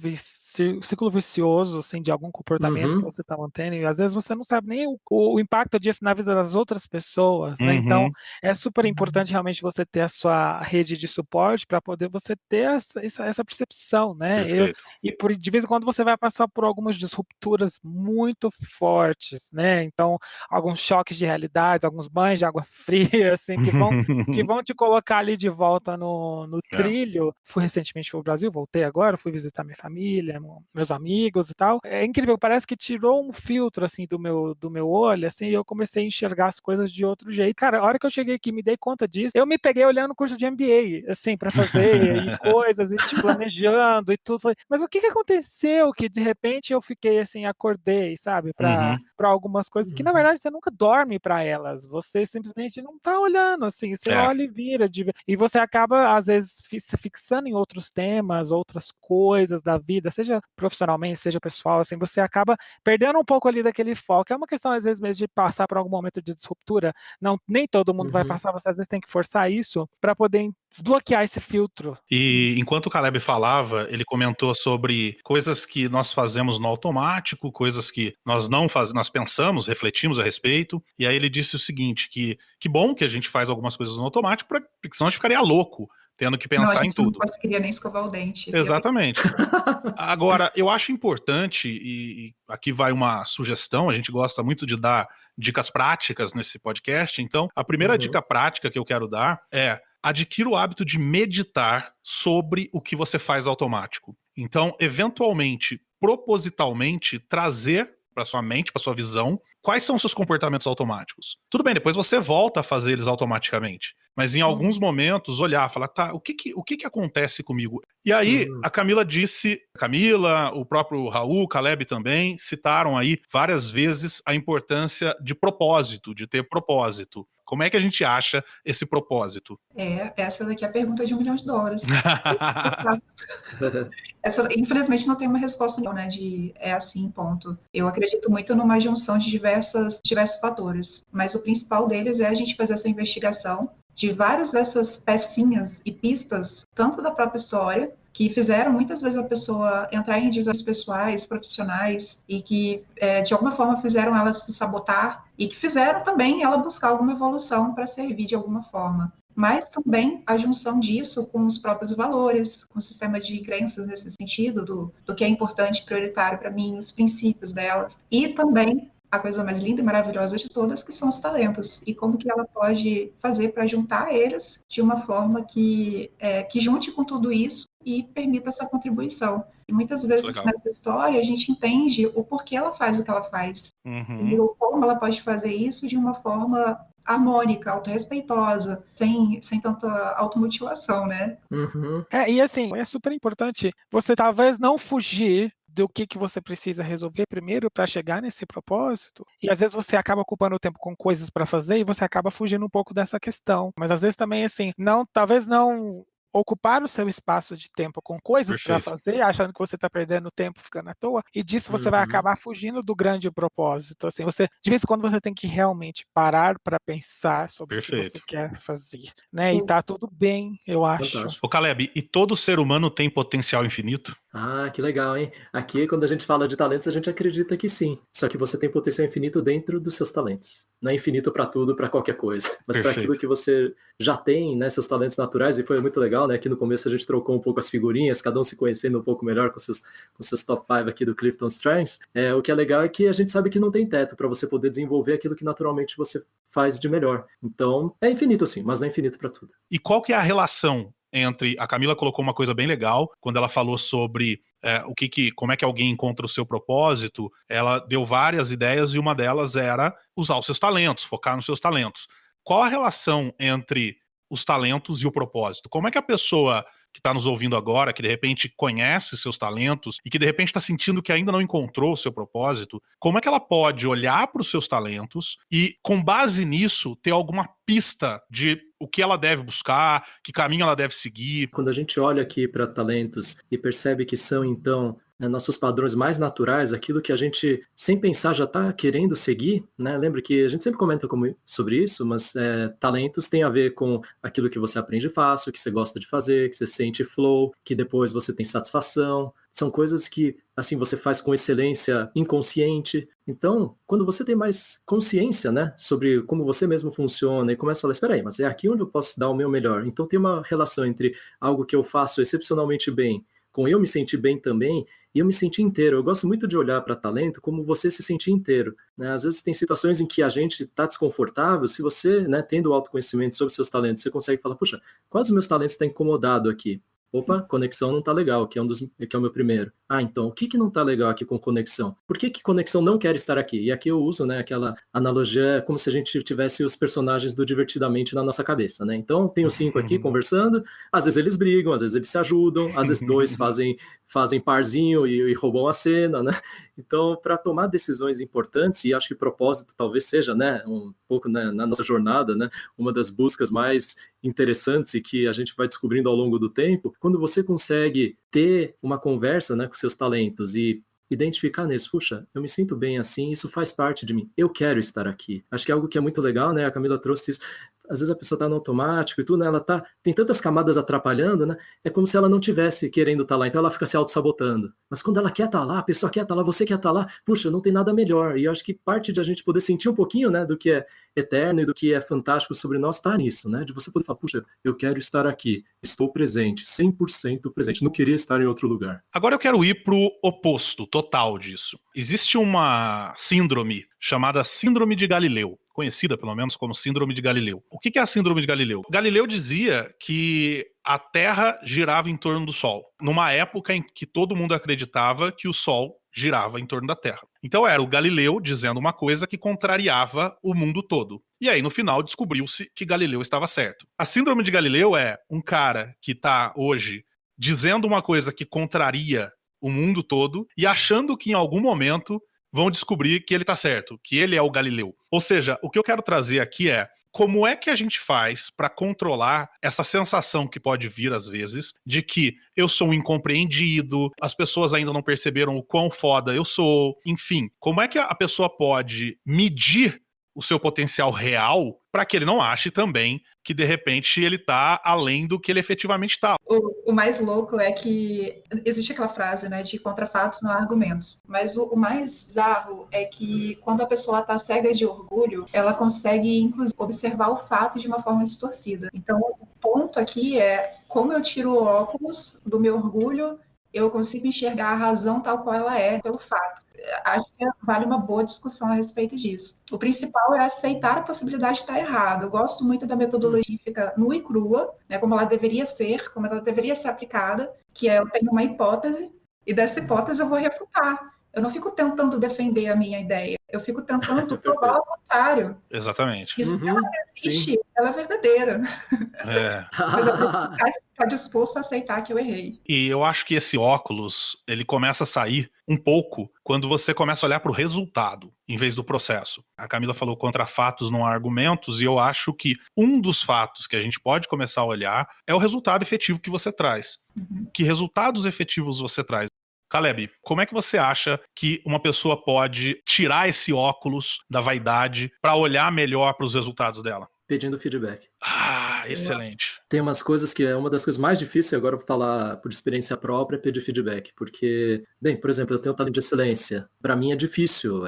vicioso, assim, de algum comportamento que você tá mantendo, e às vezes você não sabe nem o impacto disso na vida das outras pessoas, né? Então, é super importante realmente você ter a sua rede de suporte para poder você ter essa percepção, né? De vez em quando você vai passar por algumas disrupturas muito fortes, né? Então, alguns choques de realidade, alguns banhos de água fria, assim, que vão te colocar ali de volta no trilho. Fui recentemente para o Brasil, voltei agora, fui visitar minha família, meus amigos e tal. É incrível, parece que tirou um filtro, assim, do meu olho, assim, e eu comecei a enxergar as coisas de outro jeito. Cara, a hora que eu cheguei aqui, me dei conta disso, eu me peguei olhando o curso de MBA, assim, para fazer, e coisas, e te planejando e tudo. Falei, mas o que aconteceu que, de repente, eu fiquei, assim, acordei, sabe, para algumas coisas que, na verdade, você nunca dorme para elas. Você simplesmente não tá olhando, assim, você olha e vira. E você acaba, às vezes, se fixando em outros temas, outras coisas da vida, seja profissionalmente, seja pessoal, assim, você acaba perdendo um pouco ali daquele foco. É uma questão, às vezes, mesmo de passar por algum momento de disruptura. Não, nem todo mundo vai passar, você às vezes tem que forçar isso para poder desbloquear esse filtro. E enquanto o Caleb falava, ele comentou sobre coisas que nós fazemos no automático, coisas que nós não fazemos, nós pensamos, refletimos a respeito. E aí ele disse o seguinte, que bom que a gente faz algumas coisas no automático, porque senão a gente ficaria louco, tendo que pensar em tudo. Não conseguiria nem escovar o dente. Exatamente. Agora, eu acho importante, e aqui vai uma sugestão, a gente gosta muito de dar dicas práticas nesse podcast, então a primeira dica prática que eu quero dar é: adquira o hábito de meditar sobre o que você faz automático. Então, eventualmente, propositalmente, trazer para sua mente, para sua visão, quais são os seus comportamentos automáticos. Tudo bem, depois você volta a fazer eles automaticamente, mas em alguns momentos olhar, falar, tá, o que acontece comigo? E aí, a Camila disse, o próprio Raul, Caleb também, citaram aí várias vezes a importância de propósito, de ter propósito. Como é que a gente acha esse propósito? Essa daqui é a pergunta de $1 milhão. Essa, infelizmente, não tem uma resposta, não, né, de é assim, ponto. Eu acredito muito numa junção de diversos fatores, mas o principal deles é a gente fazer essa investigação de várias dessas pecinhas e pistas, tanto da própria história, que fizeram muitas vezes a pessoa entrar em desafios pessoais, profissionais, e que de alguma forma fizeram ela se sabotar, e que fizeram também ela buscar alguma evolução para servir de alguma forma. Mas também a junção disso com os próprios valores, com o sistema de crenças nesse sentido, do que é importante, prioritário para mim, os princípios dela, e também a coisa mais linda e maravilhosa de todas, que são os talentos, e como que ela pode fazer para juntar eles de uma forma que junte com tudo isso e permita essa contribuição. E muitas vezes nessa história a gente entende o porquê ela faz o que ela faz, e como ela pode fazer isso de uma forma harmônica, autorrespeitosa, sem tanta automutilação, né? E assim, é super importante você talvez não fugir do que você precisa resolver primeiro para chegar nesse propósito. E às vezes você acaba ocupando o tempo com coisas para fazer e você acaba fugindo um pouco dessa questão. Mas às vezes também, assim, talvez não ocupar o seu espaço de tempo com coisas para fazer, achando que você está perdendo tempo ficando à toa, e disso você vai acabar fugindo do grande propósito. Assim, de vez em quando você tem que realmente parar para pensar sobre o que você quer fazer, né? E tá tudo bem, eu acho. Fantástico. Ô Caleb, e todo ser humano tem potencial infinito? Ah, que legal, hein? Aqui, quando a gente fala de talentos, a gente acredita que sim. Só que você tem potencial infinito dentro dos seus talentos. Não é infinito para tudo, para qualquer coisa. Mas para aquilo que você já tem, né, seus talentos naturais, e foi muito legal, né? Aqui no começo a gente trocou um pouco as figurinhas, cada um se conhecendo um pouco melhor com seus top 5 aqui do Clifton Strengths. O que é legal é que a gente sabe que não tem teto para você poder desenvolver aquilo que naturalmente você faz de melhor. Então, é infinito sim, mas não é infinito para tudo. E qual que é a relação entre... A Camila colocou uma coisa bem legal, quando ela falou sobre como é que alguém encontra o seu propósito. Ela deu várias ideias e uma delas era usar os seus talentos, focar nos seus talentos. Qual a relação entre os talentos e o propósito? Como é que a pessoa que está nos ouvindo agora, que de repente conhece seus talentos e que de repente está sentindo que ainda não encontrou o seu propósito, como é que ela pode olhar para os seus talentos e, com base nisso, ter alguma pista de o que ela deve buscar, que caminho ela deve seguir? Quando a gente olha aqui para talentos e percebe que são, então, nossos padrões mais naturais, aquilo que a gente, sem pensar, já está querendo seguir, né? Lembra que a gente sempre comenta sobre isso, mas talentos tem a ver com aquilo que você aprende fácil, que você gosta de fazer, que você sente flow, que depois você tem satisfação. São coisas que, assim, você faz com excelência inconsciente. Então, quando você tem mais consciência, né, sobre como você mesmo funciona e começa a falar, espera aí, mas é aqui onde eu posso dar o meu melhor. Então, tem uma relação entre algo que eu faço excepcionalmente bem, com eu me sentir bem também, e eu me sentir inteiro. Eu gosto muito de olhar para talento como você se sentir inteiro, né? Às vezes tem situações em que a gente está desconfortável, se você, né, tendo autoconhecimento sobre seus talentos, você consegue falar, puxa, quais dos meus talentos estão incomodados aqui? Opa, conexão não tá legal, que é o meu primeiro. Ah, então, o que não tá legal aqui com conexão? Por que conexão não quer estar aqui? E aqui eu uso, né, aquela analogia como se a gente tivesse os personagens do Divertidamente na nossa cabeça, né? Então, tem os 5 aqui conversando, às vezes eles brigam, às vezes eles se ajudam, às vezes 2 fazem parzinho e roubam a cena, né? Então, para tomar decisões importantes, e acho que propósito talvez seja, né, um pouco, né, na nossa jornada, né, uma das buscas mais interessantes e que a gente vai descobrindo ao longo do tempo, quando você consegue ter uma conversa, né, com seus talentos e identificar nisso, puxa, eu me sinto bem assim, isso faz parte de mim, eu quero estar aqui. Acho que é algo que é muito legal, né, a Camila trouxe isso. Às vezes a pessoa está no automático e tudo, né? Ela tem tantas camadas atrapalhando, né? É como se ela não tivesse querendo estar lá, então ela fica se auto-sabotando. Mas quando ela quer estar lá, a pessoa quer estar lá, você quer estar lá, puxa, não tem nada melhor. E eu acho que parte de a gente poder sentir um pouquinho, né, do que é eterno e do que é fantástico sobre nós, está nisso, né? De você poder falar, puxa, eu quero estar aqui, estou presente, 100% presente, não queria estar em outro lugar. Agora eu quero ir pro oposto total disso. Existe uma síndrome chamada Síndrome de Galileu, conhecida pelo menos como Síndrome de Galileu. O que é a Síndrome de Galileu? Galileu dizia que a Terra girava em torno do Sol, numa época em que todo mundo acreditava que o Sol girava em torno da Terra. Então era o Galileu dizendo uma coisa que contrariava o mundo todo. E aí, no final, descobriu-se que Galileu estava certo. A Síndrome de Galileu é um cara que está hoje dizendo uma coisa que contraria o mundo todo e achando que em algum momento vão descobrir que ele tá certo, que ele é o Galileu. Ou seja, o que eu quero trazer aqui é como é que a gente faz para controlar essa sensação que pode vir às vezes de que eu sou um incompreendido, as pessoas ainda não perceberam o quão foda eu sou, enfim, como é que a pessoa pode medir o seu potencial real para que ele não ache também que de repente ele tá além do que ele efetivamente tá. O mais louco é que existe aquela frase, né, de contra fatos não há argumentos. Mas o mais bizarro é que quando a pessoa tá cega de orgulho, ela consegue, inclusive, observar o fato de uma forma distorcida. Então, o ponto aqui é como eu tiro o óculos do meu orgulho, eu consigo enxergar a razão tal qual ela é pelo fato. Acho que vale uma boa discussão a respeito disso. O principal é aceitar a possibilidade de estar errado. Eu gosto muito da metodologia que fica nua e crua, né, como ela deveria ser, como ela deveria ser aplicada, que é eu tenho uma hipótese, e dessa hipótese eu vou refutar. Eu não fico tentando defender a minha ideia, eu fico tentando provar o contrário. Exatamente. Isso ela existe, sim. Ela é verdadeira. É. Mas eu preciso estar disposto a aceitar que eu errei. E eu acho que esse óculos, ele começa a sair um pouco quando você começa a olhar para o resultado, em vez do processo. A Camila falou contra fatos não há argumentos, e eu acho que um dos fatos que a gente pode começar a olhar é o resultado efetivo que você traz. Que resultados efetivos você traz? Caleb, como é que você acha que uma pessoa pode tirar esse óculos da vaidade para olhar melhor para os resultados dela? Pedindo feedback. Ah, excelente. Tem umas coisas que é uma das coisas mais difíceis, agora eu vou falar por experiência própria, é pedir feedback, porque, bem, por exemplo, eu tenho talento de excelência, para mim é difícil,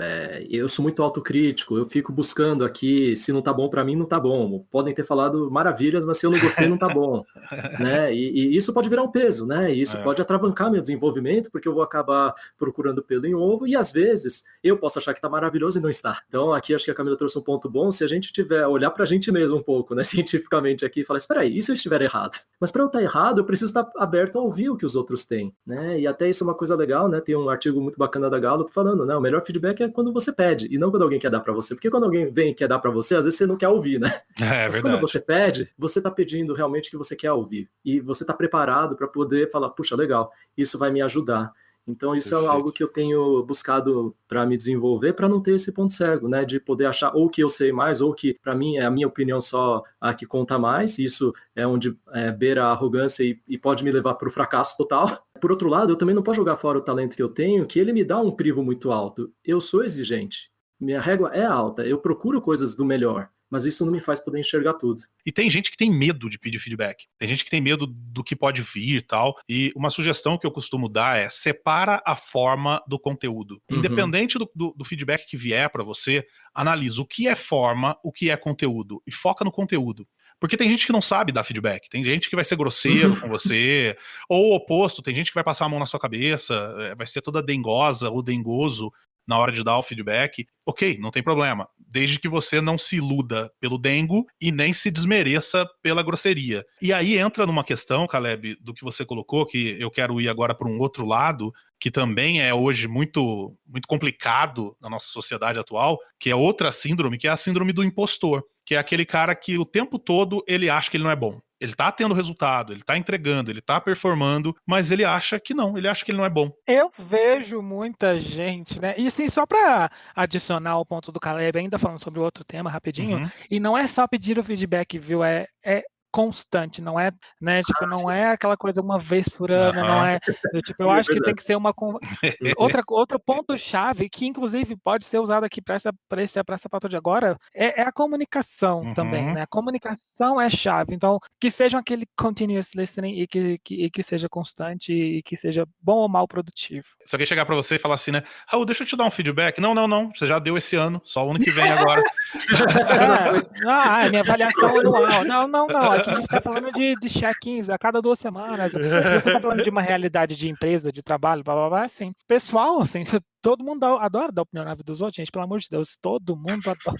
eu sou muito autocrítico, eu fico buscando aqui, se não tá bom para mim, não tá bom, podem ter falado maravilhas, mas se eu não gostei, não tá bom, né, e isso pode virar um peso, né, e isso pode atravancar meu desenvolvimento, porque eu vou acabar procurando pelo em ovo, e às vezes eu posso achar que tá maravilhoso e não está. Então aqui acho que a Camila trouxe um ponto bom, se a gente tiver, olhar pra gente mesmo um pouco, né, cientificamente aqui, e falar, espera aí, e se se eu estiver errado. Mas para eu estar errado, eu preciso estar aberto a ouvir o que os outros têm, né? E até isso é uma coisa legal, né? Tem um artigo muito bacana da Gallup falando, né? O melhor feedback é quando você pede, e não quando alguém quer dar para você. Porque quando alguém vem e quer dar para você, às vezes você não quer ouvir, né? Mas verdade. quando você pede, você está pedindo realmente o que você quer ouvir. E você está preparado para poder falar, puxa, legal, isso vai me ajudar. Então isso Perfeito. é algo que eu tenho buscado para me desenvolver, para não ter esse ponto cego, né? De poder achar ou que eu sei mais, ou que para mim é a minha opinião só a que conta mais. Isso é onde beira a arrogância e pode me levar para o fracasso total. Por outro lado, eu também não posso jogar fora o talento que eu tenho, que ele me dá um crivo muito alto. Eu sou exigente, minha régua é alta, eu procuro coisas do melhor. Mas isso não me faz poder enxergar tudo. E tem gente que tem medo de pedir feedback. Tem gente que tem medo do que pode vir e tal. E uma sugestão que eu costumo dar é separa a forma do conteúdo. Independente do feedback que vier para você, analisa o que é forma, o que é conteúdo. E foca no conteúdo. Porque tem gente que não sabe dar feedback. Tem gente que vai ser grosseiro com você. Ou o oposto, tem gente que vai passar a mão na sua cabeça, vai ser toda dengosa ou dengoso na hora de dar o feedback. Ok, não tem problema. Desde que você não se iluda pelo dengo e nem se desmereça pela grosseria. E aí entra numa questão, Caleb, do que você colocou, que eu quero ir agora para um outro lado, que também é hoje muito, muito complicado na nossa sociedade atual, que é outra síndrome, que é a síndrome do impostor, que é aquele cara que o tempo todo ele acha que ele não é bom. Ele tá tendo resultado, ele tá entregando, ele tá performando, mas ele acha que não, ele acha que ele não é bom. Eu vejo muita gente, né? E assim, só para adicionar o ponto do Caleb, ainda falando sobre o outro tema rapidinho, e não é só pedir o feedback, viu? É constante, não é, né? Tipo, não é aquela coisa uma vez por ano, não é. Tipo, eu acho que tem que ser uma outro ponto-chave que, inclusive, pode ser usado aqui para essa pauta de agora, é a comunicação também, né? A comunicação é chave. Então, que seja aquele continuous listening e que seja constante e que seja bom ou mal produtivo. Se alguém chegar para você e falar assim, né? Raul, deixa eu te dar um feedback. Não. Você já deu esse ano, só o ano que vem agora. Minha avaliação anual. Não. Aqui a gente está falando de check-ins a cada 2 semanas. Se você está falando de uma realidade de empresa, de trabalho, blá, blá, blá, assim, pessoal, assim, todo mundo adora dar opinião na vida dos outros, gente, pelo amor de Deus, todo mundo adora.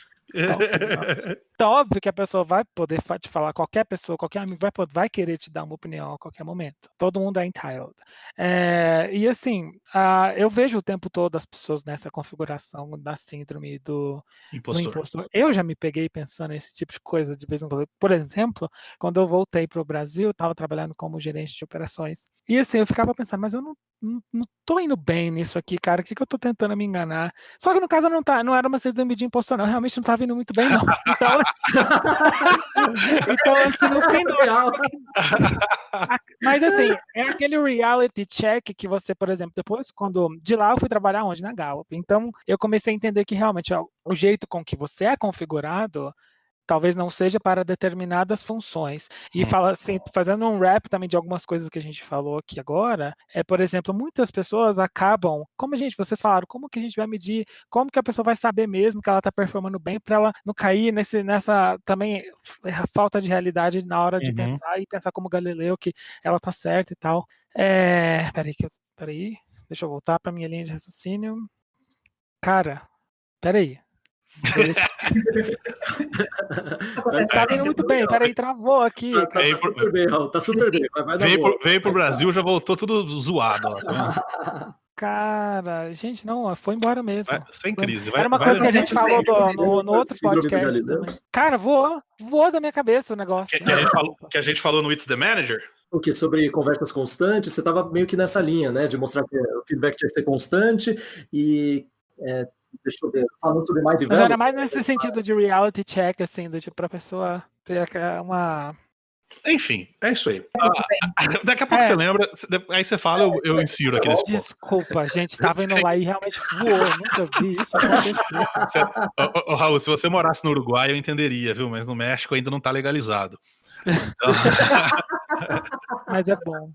Então, óbvio que a pessoa vai poder te falar, qualquer pessoa, qualquer amigo vai querer te dar uma opinião a qualquer momento. Todo mundo é entitled. E assim, eu vejo o tempo todo as pessoas nessa configuração da síndrome do impostor. Eu já me peguei pensando nesse tipo de coisa de vez em quando. Por exemplo, quando eu voltei para o Brasil, eu estava trabalhando como gerente de operações. E assim, eu ficava pensando, mas eu não tô indo bem nisso aqui, cara. O que eu tô tentando me enganar? Só que no caso não era uma síndrome de impostor, não. Eu realmente não tava indo muito bem, não. Então assim, no fim mas assim, é aquele reality check que você, por exemplo, depois, quando de lá eu fui trabalhar onde? Na Gallup. Então, eu comecei a entender que realmente o jeito com que você é configurado talvez não seja para determinadas funções. E assim, fazendo um wrap também de algumas coisas que a gente falou aqui agora, por exemplo, muitas pessoas acabam, vocês falaram, como que a gente vai medir, como que a pessoa vai saber mesmo que ela está performando bem para ela não cair nessa também falta de realidade na hora de pensar e pensar como Galileu, que ela está certa e tal. Peraí, deixa eu voltar para minha linha de raciocínio. Cara, peraí. Tá indo muito bem, peraí, travou aqui. Tá super bem, Raul, tá super bem. Vai dar boa. Veio pro Brasil, já voltou tudo zoado. Ó, tá cara, gente, não, foi embora mesmo. Sem crise. Era uma coisa que a gente falou no outro podcast também. Cara, voou da minha cabeça o negócio. Que a gente falou no It's the Manager? O que? Sobre conversas constantes, você estava meio que nessa linha, né? De mostrar que o feedback tinha que ser constante e... deixa eu ver, falando sobre mais Mas era mais nesse sentido de reality check, assim, do tipo, pra pessoa ter uma... Enfim, é isso aí. Daqui a pouco você lembra, aí você fala, eu insiro aqui nesse ponto. Desculpa, gente, tava indo lá e realmente voou, eu nunca vi isso acontecer. Raul, se você morasse no Uruguai, eu entenderia, viu? Mas no México ainda não tá legalizado. Então... Mas é bom.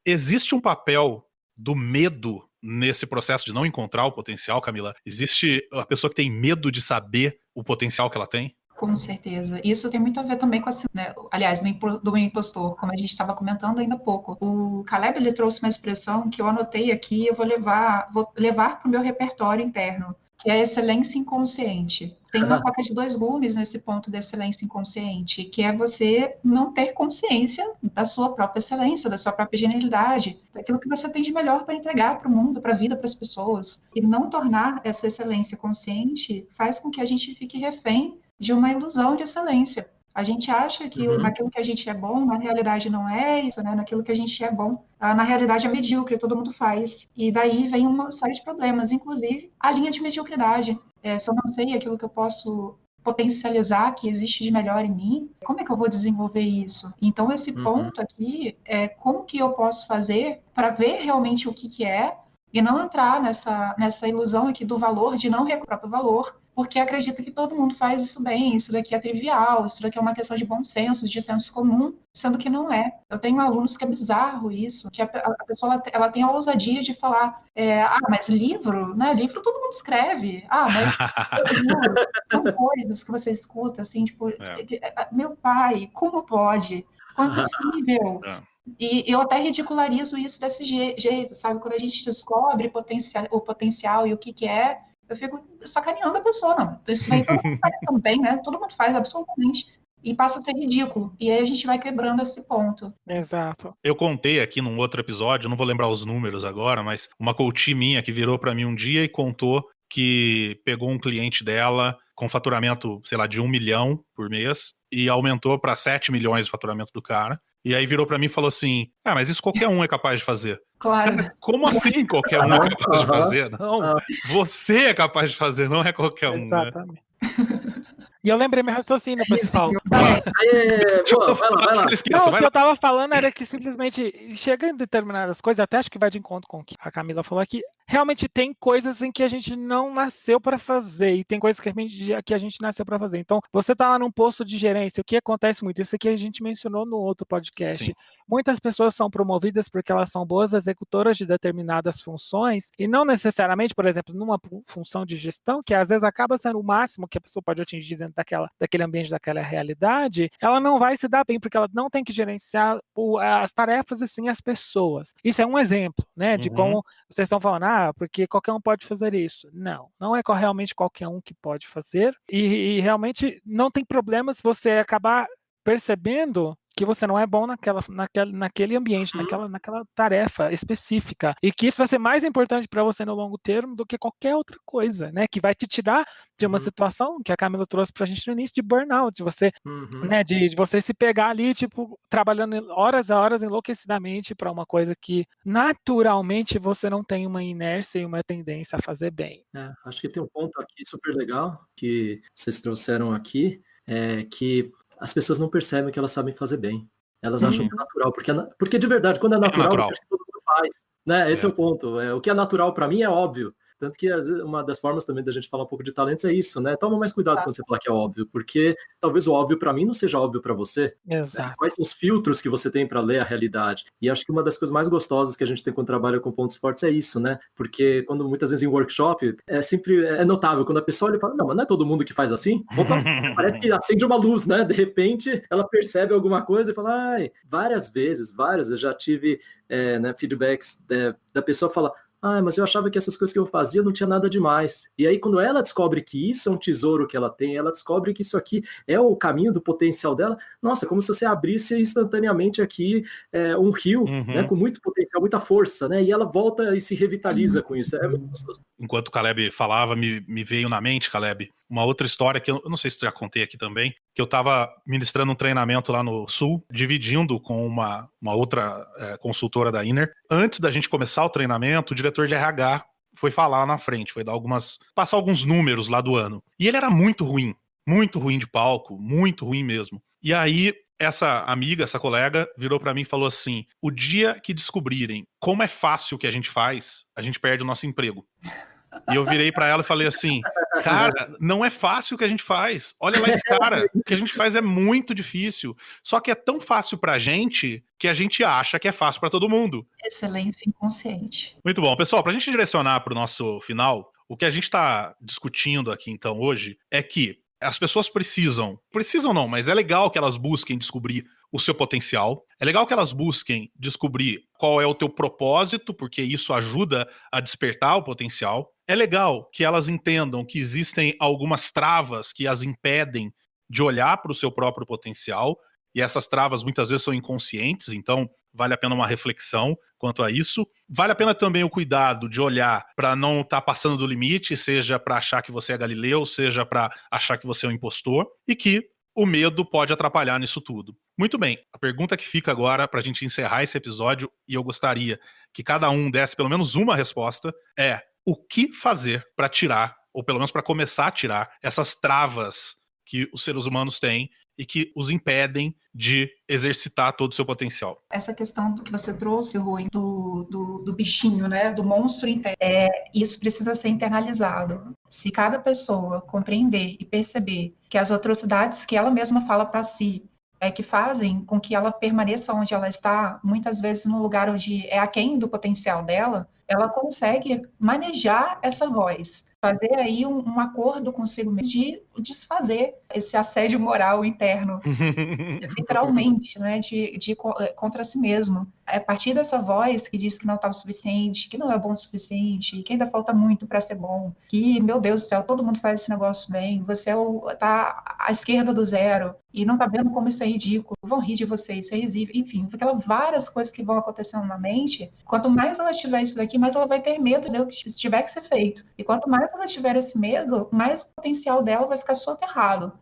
Existe um papel do medo nesse processo de não encontrar o potencial, Camila? Existe a pessoa que tem medo de saber o potencial que ela tem? Com certeza. Isso tem muito a ver também com a, né, aliás, do impostor, como a gente estava comentando ainda há pouco. O Caleb, ele trouxe uma expressão que eu anotei aqui e eu vou levar para o meu repertório interno, que é a excelência inconsciente. Tem uma faca de dois gumes nesse ponto da excelência inconsciente, que é você não ter consciência da sua própria excelência, da sua própria genialidade, daquilo que você tem de melhor para entregar para o mundo, para a vida, para as pessoas. E não tornar essa excelência consciente faz com que a gente fique refém de uma ilusão de excelência. A gente acha que naquilo que a gente é bom, na realidade não é isso, né? Naquilo que a gente é bom, na realidade é medíocre, todo mundo faz. E daí vem uma série de problemas, inclusive a linha de mediocridade. Se eu não sei aquilo que eu posso potencializar, que existe de melhor em mim, como é que eu vou desenvolver isso? Então, esse ponto aqui é como que eu posso fazer para ver realmente o que é e não entrar nessa ilusão aqui do valor, de não reconhecer o próprio valor, porque acredita que todo mundo faz isso bem, isso daqui é trivial, isso daqui é uma questão de bom senso, de senso comum, sendo que não é. Eu tenho alunos que é bizarro isso, que a pessoa ela tem a ousadia de falar, mas livro, né? Livro todo mundo escreve. Mas são coisas que você escuta, assim, tipo, meu pai, como pode? Como é possível? E eu até ridicularizo isso desse jeito, sabe? Quando a gente descobre o potencial e o que é, eu fico sacaneando a pessoa, não. Isso aí todo mundo faz também, né? Todo mundo faz, absolutamente. E passa a ser ridículo. E aí a gente vai quebrando esse ponto. Exato. Eu contei aqui num outro episódio, não vou lembrar os números agora, mas uma coach minha que virou pra mim um dia e contou que pegou um cliente dela com faturamento, sei lá, de 1 milhão por mês e aumentou pra 7 milhões o faturamento do cara. E aí virou pra mim e falou assim, mas isso qualquer um é capaz de fazer. Claro. Cara, como assim qualquer um é capaz de fazer? Não, você é capaz de fazer, não é qualquer um. Exatamente. Né? E eu lembrei meu raciocínio, pessoal. Vai lá. Não, o que eu tava falando era que simplesmente chega em determinadas coisas, até acho que vai de encontro com o que a Camila falou aqui, realmente tem coisas em que a gente não nasceu para fazer e tem coisas que a gente nasceu para fazer. Então, você tá lá num posto de gerência, o que acontece muito? Isso aqui a gente mencionou no outro podcast. Sim. Muitas pessoas são promovidas porque elas são boas executoras de determinadas funções e não necessariamente, por exemplo, numa função de gestão, que às vezes acaba sendo o máximo que a pessoa pode atingir dentro daquele ambiente, daquela realidade, ela não vai se dar bem porque ela não tem que gerenciar as tarefas e sim as pessoas. Isso é um exemplo, né, de como vocês estão falando, porque qualquer um pode fazer isso. Não é realmente qualquer um que pode fazer e realmente não tem problema se você acabar percebendo que você não é bom naquele ambiente, naquela tarefa específica, e que isso vai ser mais importante para você no longo termo do que qualquer outra coisa, né, que vai te tirar de uma situação que a Camila trouxe para a gente no início, de burnout, de você, né, de você se pegar ali, tipo, trabalhando horas e horas enlouquecidamente para uma coisa que naturalmente você não tem uma inércia e uma tendência a fazer bem. Acho que tem um ponto aqui super legal que vocês trouxeram aqui, que as pessoas não percebem que elas sabem fazer bem. Elas acham que é natural, porque de verdade, quando é natural, acho que todo mundo faz. Né? Esse é o ponto. O que é natural para mim é óbvio. Tanto que uma das formas também da gente falar um pouco de talentos é isso, né? Toma mais cuidado quando você falar que é óbvio, porque talvez o óbvio para mim não seja óbvio para você. Exato. Né? Quais são os filtros que você tem para ler a realidade? E acho que uma das coisas mais gostosas que a gente tem quando trabalha com pontos fortes é isso, né? Porque quando muitas vezes em workshop, é notável, quando a pessoa olha e fala, não, mas não é todo mundo que faz assim? Opa, parece que acende uma luz, né? De repente, ela percebe alguma coisa e fala, várias vezes, eu já tive feedbacks da pessoa falar, mas eu achava que essas coisas que eu fazia não tinha nada demais. E aí, quando ela descobre que isso é um tesouro que ela tem, ela descobre que isso aqui é o caminho do potencial dela, nossa, como se você abrisse instantaneamente aqui um rio, né, com muito potencial, muita força, né? E ela volta e se revitaliza com isso. É muito gostoso. Enquanto o Caleb falava, me veio na mente, Caleb, uma outra história que eu não sei se já contei aqui também, que eu estava ministrando um treinamento lá no Sul, dividindo com uma outra consultora da Inner. Antes da gente começar o treinamento, o diretor de RH foi falar lá na frente, foi passar alguns números lá do ano. E ele era muito ruim de palco, muito ruim mesmo. E aí, essa amiga, essa colega, virou pra mim e falou assim, o dia que descobrirem como é fácil o que a gente faz, a gente perde o nosso emprego. E eu virei pra ela e falei assim, cara, não é fácil o que a gente faz. Olha lá esse cara, o que a gente faz é muito difícil. Só que é tão fácil pra gente que a gente acha que é fácil pra todo mundo. Excelência inconsciente. Muito bom. Pessoal, pra gente direcionar pro nosso final, o que a gente tá discutindo aqui então hoje é que as pessoas precisam não, mas é legal que elas busquem descobrir o seu potencial. É legal que elas busquem descobrir qual é o teu propósito, porque isso ajuda a despertar o potencial. é legal que elas entendam que existem algumas travas que as impedem de olhar para o seu próprio potencial, e essas travas muitas vezes são inconscientes, então vale a pena uma reflexão quanto a isso. Vale a pena também o cuidado de olhar para não estar passando do limite, seja para achar que você é Galileu, seja para achar que você é um impostor, e que o medo pode atrapalhar nisso tudo. Muito bem, a pergunta que fica agora para a gente encerrar esse episódio, e eu gostaria que cada um desse pelo menos uma resposta, é: o que fazer para tirar, ou pelo menos para começar a tirar, essas travas que os seres humanos têm e que os impedem de exercitar todo o seu potencial? Essa questão que você trouxe, Rui, do bichinho, né, do monstro interno, isso precisa ser internalizado. Se cada pessoa compreender e perceber que as atrocidades que ela mesma fala para si que fazem com que ela permaneça onde ela está, muitas vezes num lugar onde é aquém do potencial dela, ela consegue manejar essa voz, fazer aí um acordo consigo mesmo de desfazer esse assédio moral interno, literalmente, né, contra si mesmo. É a partir dessa voz que diz que não está o suficiente, que não é bom o suficiente, que ainda falta muito para ser bom, que, meu Deus do céu, todo mundo faz esse negócio bem, você está à esquerda do zero e não está vendo como isso é ridículo, vão rir de você, isso é risível, enfim, aquelas várias coisas que vão acontecendo na mente. Quanto mais ela tiver isso daqui, mais ela vai ter medo de fazer o que tiver que ser feito. E quanto mais ela tiver esse medo, mais o potencial dela vai ficar soterrado.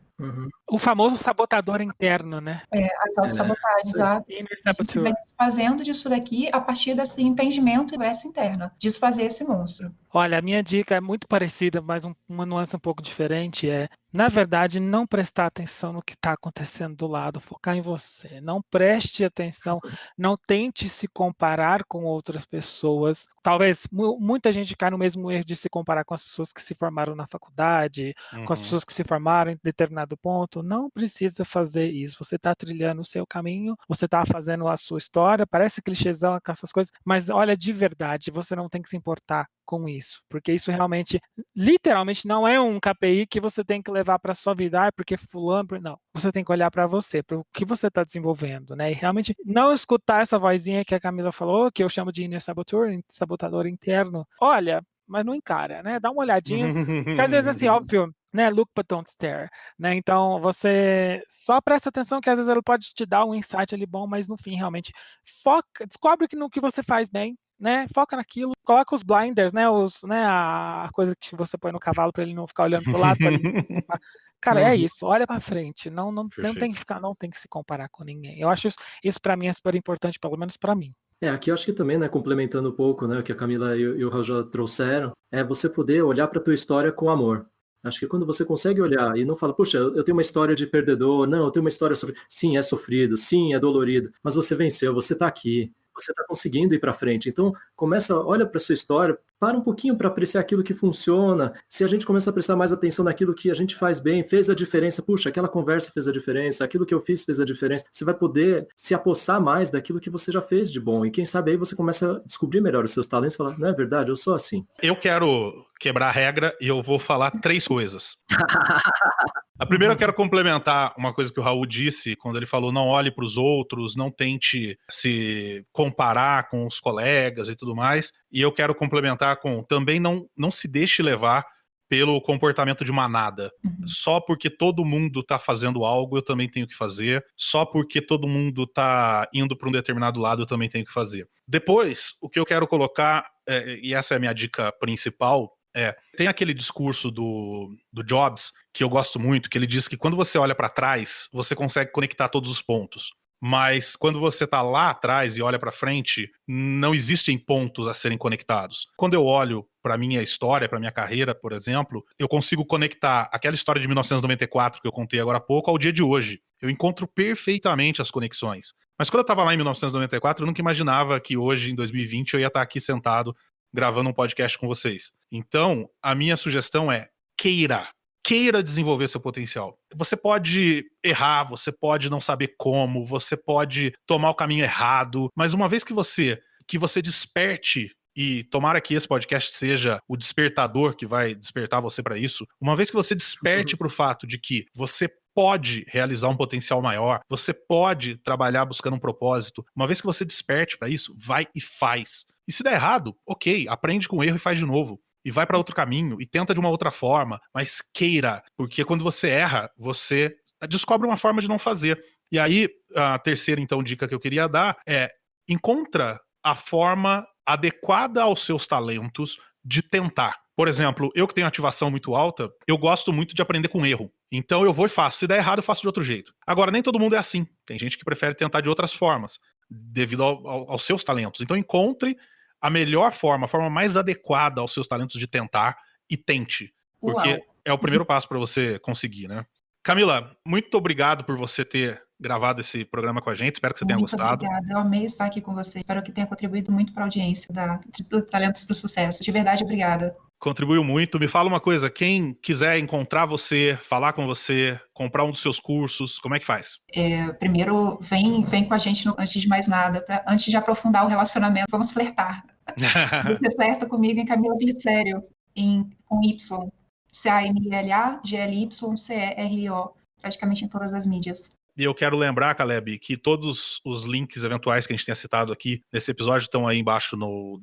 O famoso sabotador interno, né? As autossabotagens, exato. A gente vai desfazendo disso daqui a partir desse entendimento inverso interno. Desfazer esse monstro. Olha, a minha dica é muito parecida, mas uma nuance um pouco diferente na verdade, não prestar atenção no que está acontecendo do lado, focar em você. Não preste atenção, não tente se comparar com outras pessoas. Talvez muita gente cai no mesmo erro de se comparar com as pessoas que se formaram na faculdade, com as pessoas que se formaram em determinado ponto. Não precisa fazer isso. Você está trilhando o seu caminho, você está fazendo a sua história. Parece clichêzão com essas coisas, mas olha, de verdade, você não tem que se importar com isso, porque isso realmente, literalmente, não é um KPI que você tem que levar para a sua vida, porque fulano, não. Você tem que olhar para você, para o que você está desenvolvendo, né? E realmente não escutar essa vozinha que a Camila falou, que eu chamo de inner sabotador interno. Olha, mas não encara, né? Dá uma olhadinha, porque às vezes, assim, óbvio, né? Look but don't stare, né? Então, você só presta atenção que às vezes ele pode te dar um insight ali bom, mas no fim, realmente, foca, descobre no que você faz bem, né? Foca naquilo, coloca os blinders, né? A coisa que você põe no cavalo para ele não ficar olhando pro lado. Cara, é isso. Olha para frente. Não tem que ficar, não tem que se comparar com ninguém. Eu acho isso para mim é super importante, pelo menos para mim. Aqui eu acho que também, né, complementando um pouco, né, o que a Camila e o Raul trouxeram, é você poder olhar para a tua história com amor. Acho que quando você consegue olhar e não fala, puxa, eu tenho uma história de perdedor, não, eu tenho uma história sofrida. Sim, é sofrido, sim, é dolorido, mas você venceu, você está aqui, você está conseguindo ir para frente. Então, olha para sua história, para um pouquinho para apreciar aquilo que funciona. Se a gente começa a prestar mais atenção naquilo que a gente faz bem, fez a diferença, puxa, aquela conversa fez a diferença, aquilo que eu fiz fez a diferença, você vai poder se apossar mais daquilo que você já fez de bom. E quem sabe aí você começa a descobrir melhor os seus talentos e falar, não é verdade, eu sou assim. Eu quero quebrar a regra e eu vou falar 3 coisas. A primeira, eu quero complementar uma coisa que o Raul disse quando ele falou: não olhe para os outros, não tente se comparar com os colegas e tudo mais. E eu quero complementar com: também não se deixe levar pelo comportamento de manada. Só porque todo mundo tá fazendo algo, eu também tenho que fazer. Só porque todo mundo tá indo para um determinado lado, eu também tenho que fazer. Depois, o que eu quero colocar, e essa é a minha dica principal, tem aquele discurso do Jobs, que eu gosto muito, que ele diz que quando você olha para trás, você consegue conectar todos os pontos. Mas quando você tá lá atrás e olha para frente, não existem pontos a serem conectados. Quando eu olho para minha história, para minha carreira, por exemplo, eu consigo conectar aquela história de 1994 que eu contei agora há pouco ao dia de hoje. Eu encontro perfeitamente as conexões. Mas quando eu tava lá em 1994, eu nunca imaginava que hoje, em 2020, eu ia estar aqui sentado gravando um podcast com vocês. Então, a minha sugestão é: queira desenvolver seu potencial. Você pode errar, você pode não saber como, você pode tomar o caminho errado, mas uma vez que você desperte, e tomara que esse podcast seja o despertador que vai despertar você para isso, uma vez que você desperte para o fato de que você pode realizar um potencial maior, você pode trabalhar buscando um propósito, uma vez que você desperte para isso, vai e faz. E se der errado, ok, aprende com o erro e faz de novo. e vai para outro caminho e tenta de uma outra forma, mas queira, porque quando você erra, você descobre uma forma de não fazer. E aí, a terceira, então, dica que eu queria dar é: encontra a forma adequada aos seus talentos de tentar. Por exemplo, eu que tenho ativação muito alta, eu gosto muito de aprender com erro. Então eu vou e faço. Se der errado, eu faço de outro jeito. Agora, nem todo mundo é assim. Tem gente que prefere tentar de outras formas, devido aos seus talentos. Então encontre a melhor forma, a forma mais adequada aos seus talentos de tentar e tente. Porque Uau. é o primeiro passo para você conseguir, né? Camila, muito obrigado por você ter gravado esse programa com a gente. Espero que você tenha gostado. Muito obrigada. Eu amei estar aqui com você. Espero que tenha contribuído muito para a audiência do Talentos para o Sucesso. De verdade, obrigada. Contribuiu muito. Me fala uma coisa, quem quiser encontrar você, falar com você, comprar um dos seus cursos, como é que faz? Primeiro, vem com a gente antes de mais nada, antes de aprofundar o relacionamento, vamos flertar. Você flerta comigo em Camila Glicério, com Y. CAMILA, GLY, CERIO, praticamente em todas as mídias. E eu quero lembrar, Caleb, que todos os links eventuais que a gente tenha citado aqui nesse episódio estão aí embaixo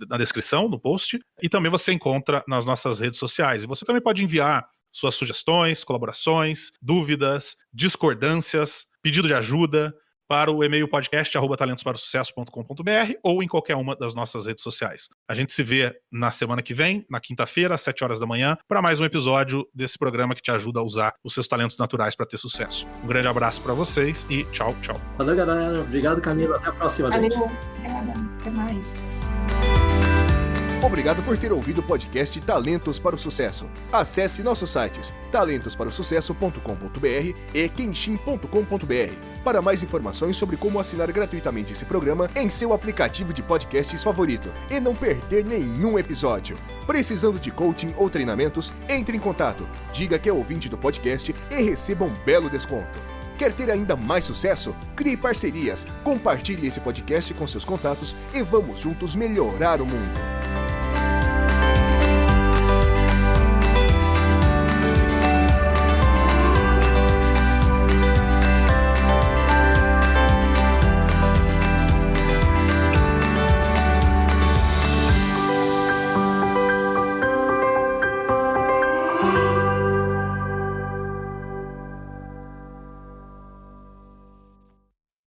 na descrição, no post, e também você encontra nas nossas redes sociais. E você também pode enviar suas sugestões, colaborações, dúvidas, discordâncias, pedido de ajuda para o e-mail podcast@talentosparosucesso.com.br ou em qualquer uma das nossas redes sociais. A gente se vê na semana que vem, na quinta-feira, às 7 horas da manhã, para mais um episódio desse programa que te ajuda a usar os seus talentos naturais para ter sucesso. Um grande abraço para vocês e tchau, tchau. Valeu, galera. Obrigado, Camila. Até a próxima, Valeu, gente. obrigada. Até mais. Obrigado por ter ouvido o podcast Talentos para o Sucesso. Acesse nossos sites talentosparosucesso.com.br e kenshin.com.br para mais informações sobre como assinar gratuitamente esse programa em seu aplicativo de podcasts favorito e não perder nenhum episódio. Precisando de coaching ou treinamentos? Entre em contato, diga que é ouvinte do podcast e receba um belo desconto. Quer ter ainda mais sucesso? Crie parcerias, compartilhe esse podcast com seus contatos e vamos juntos melhorar o mundo.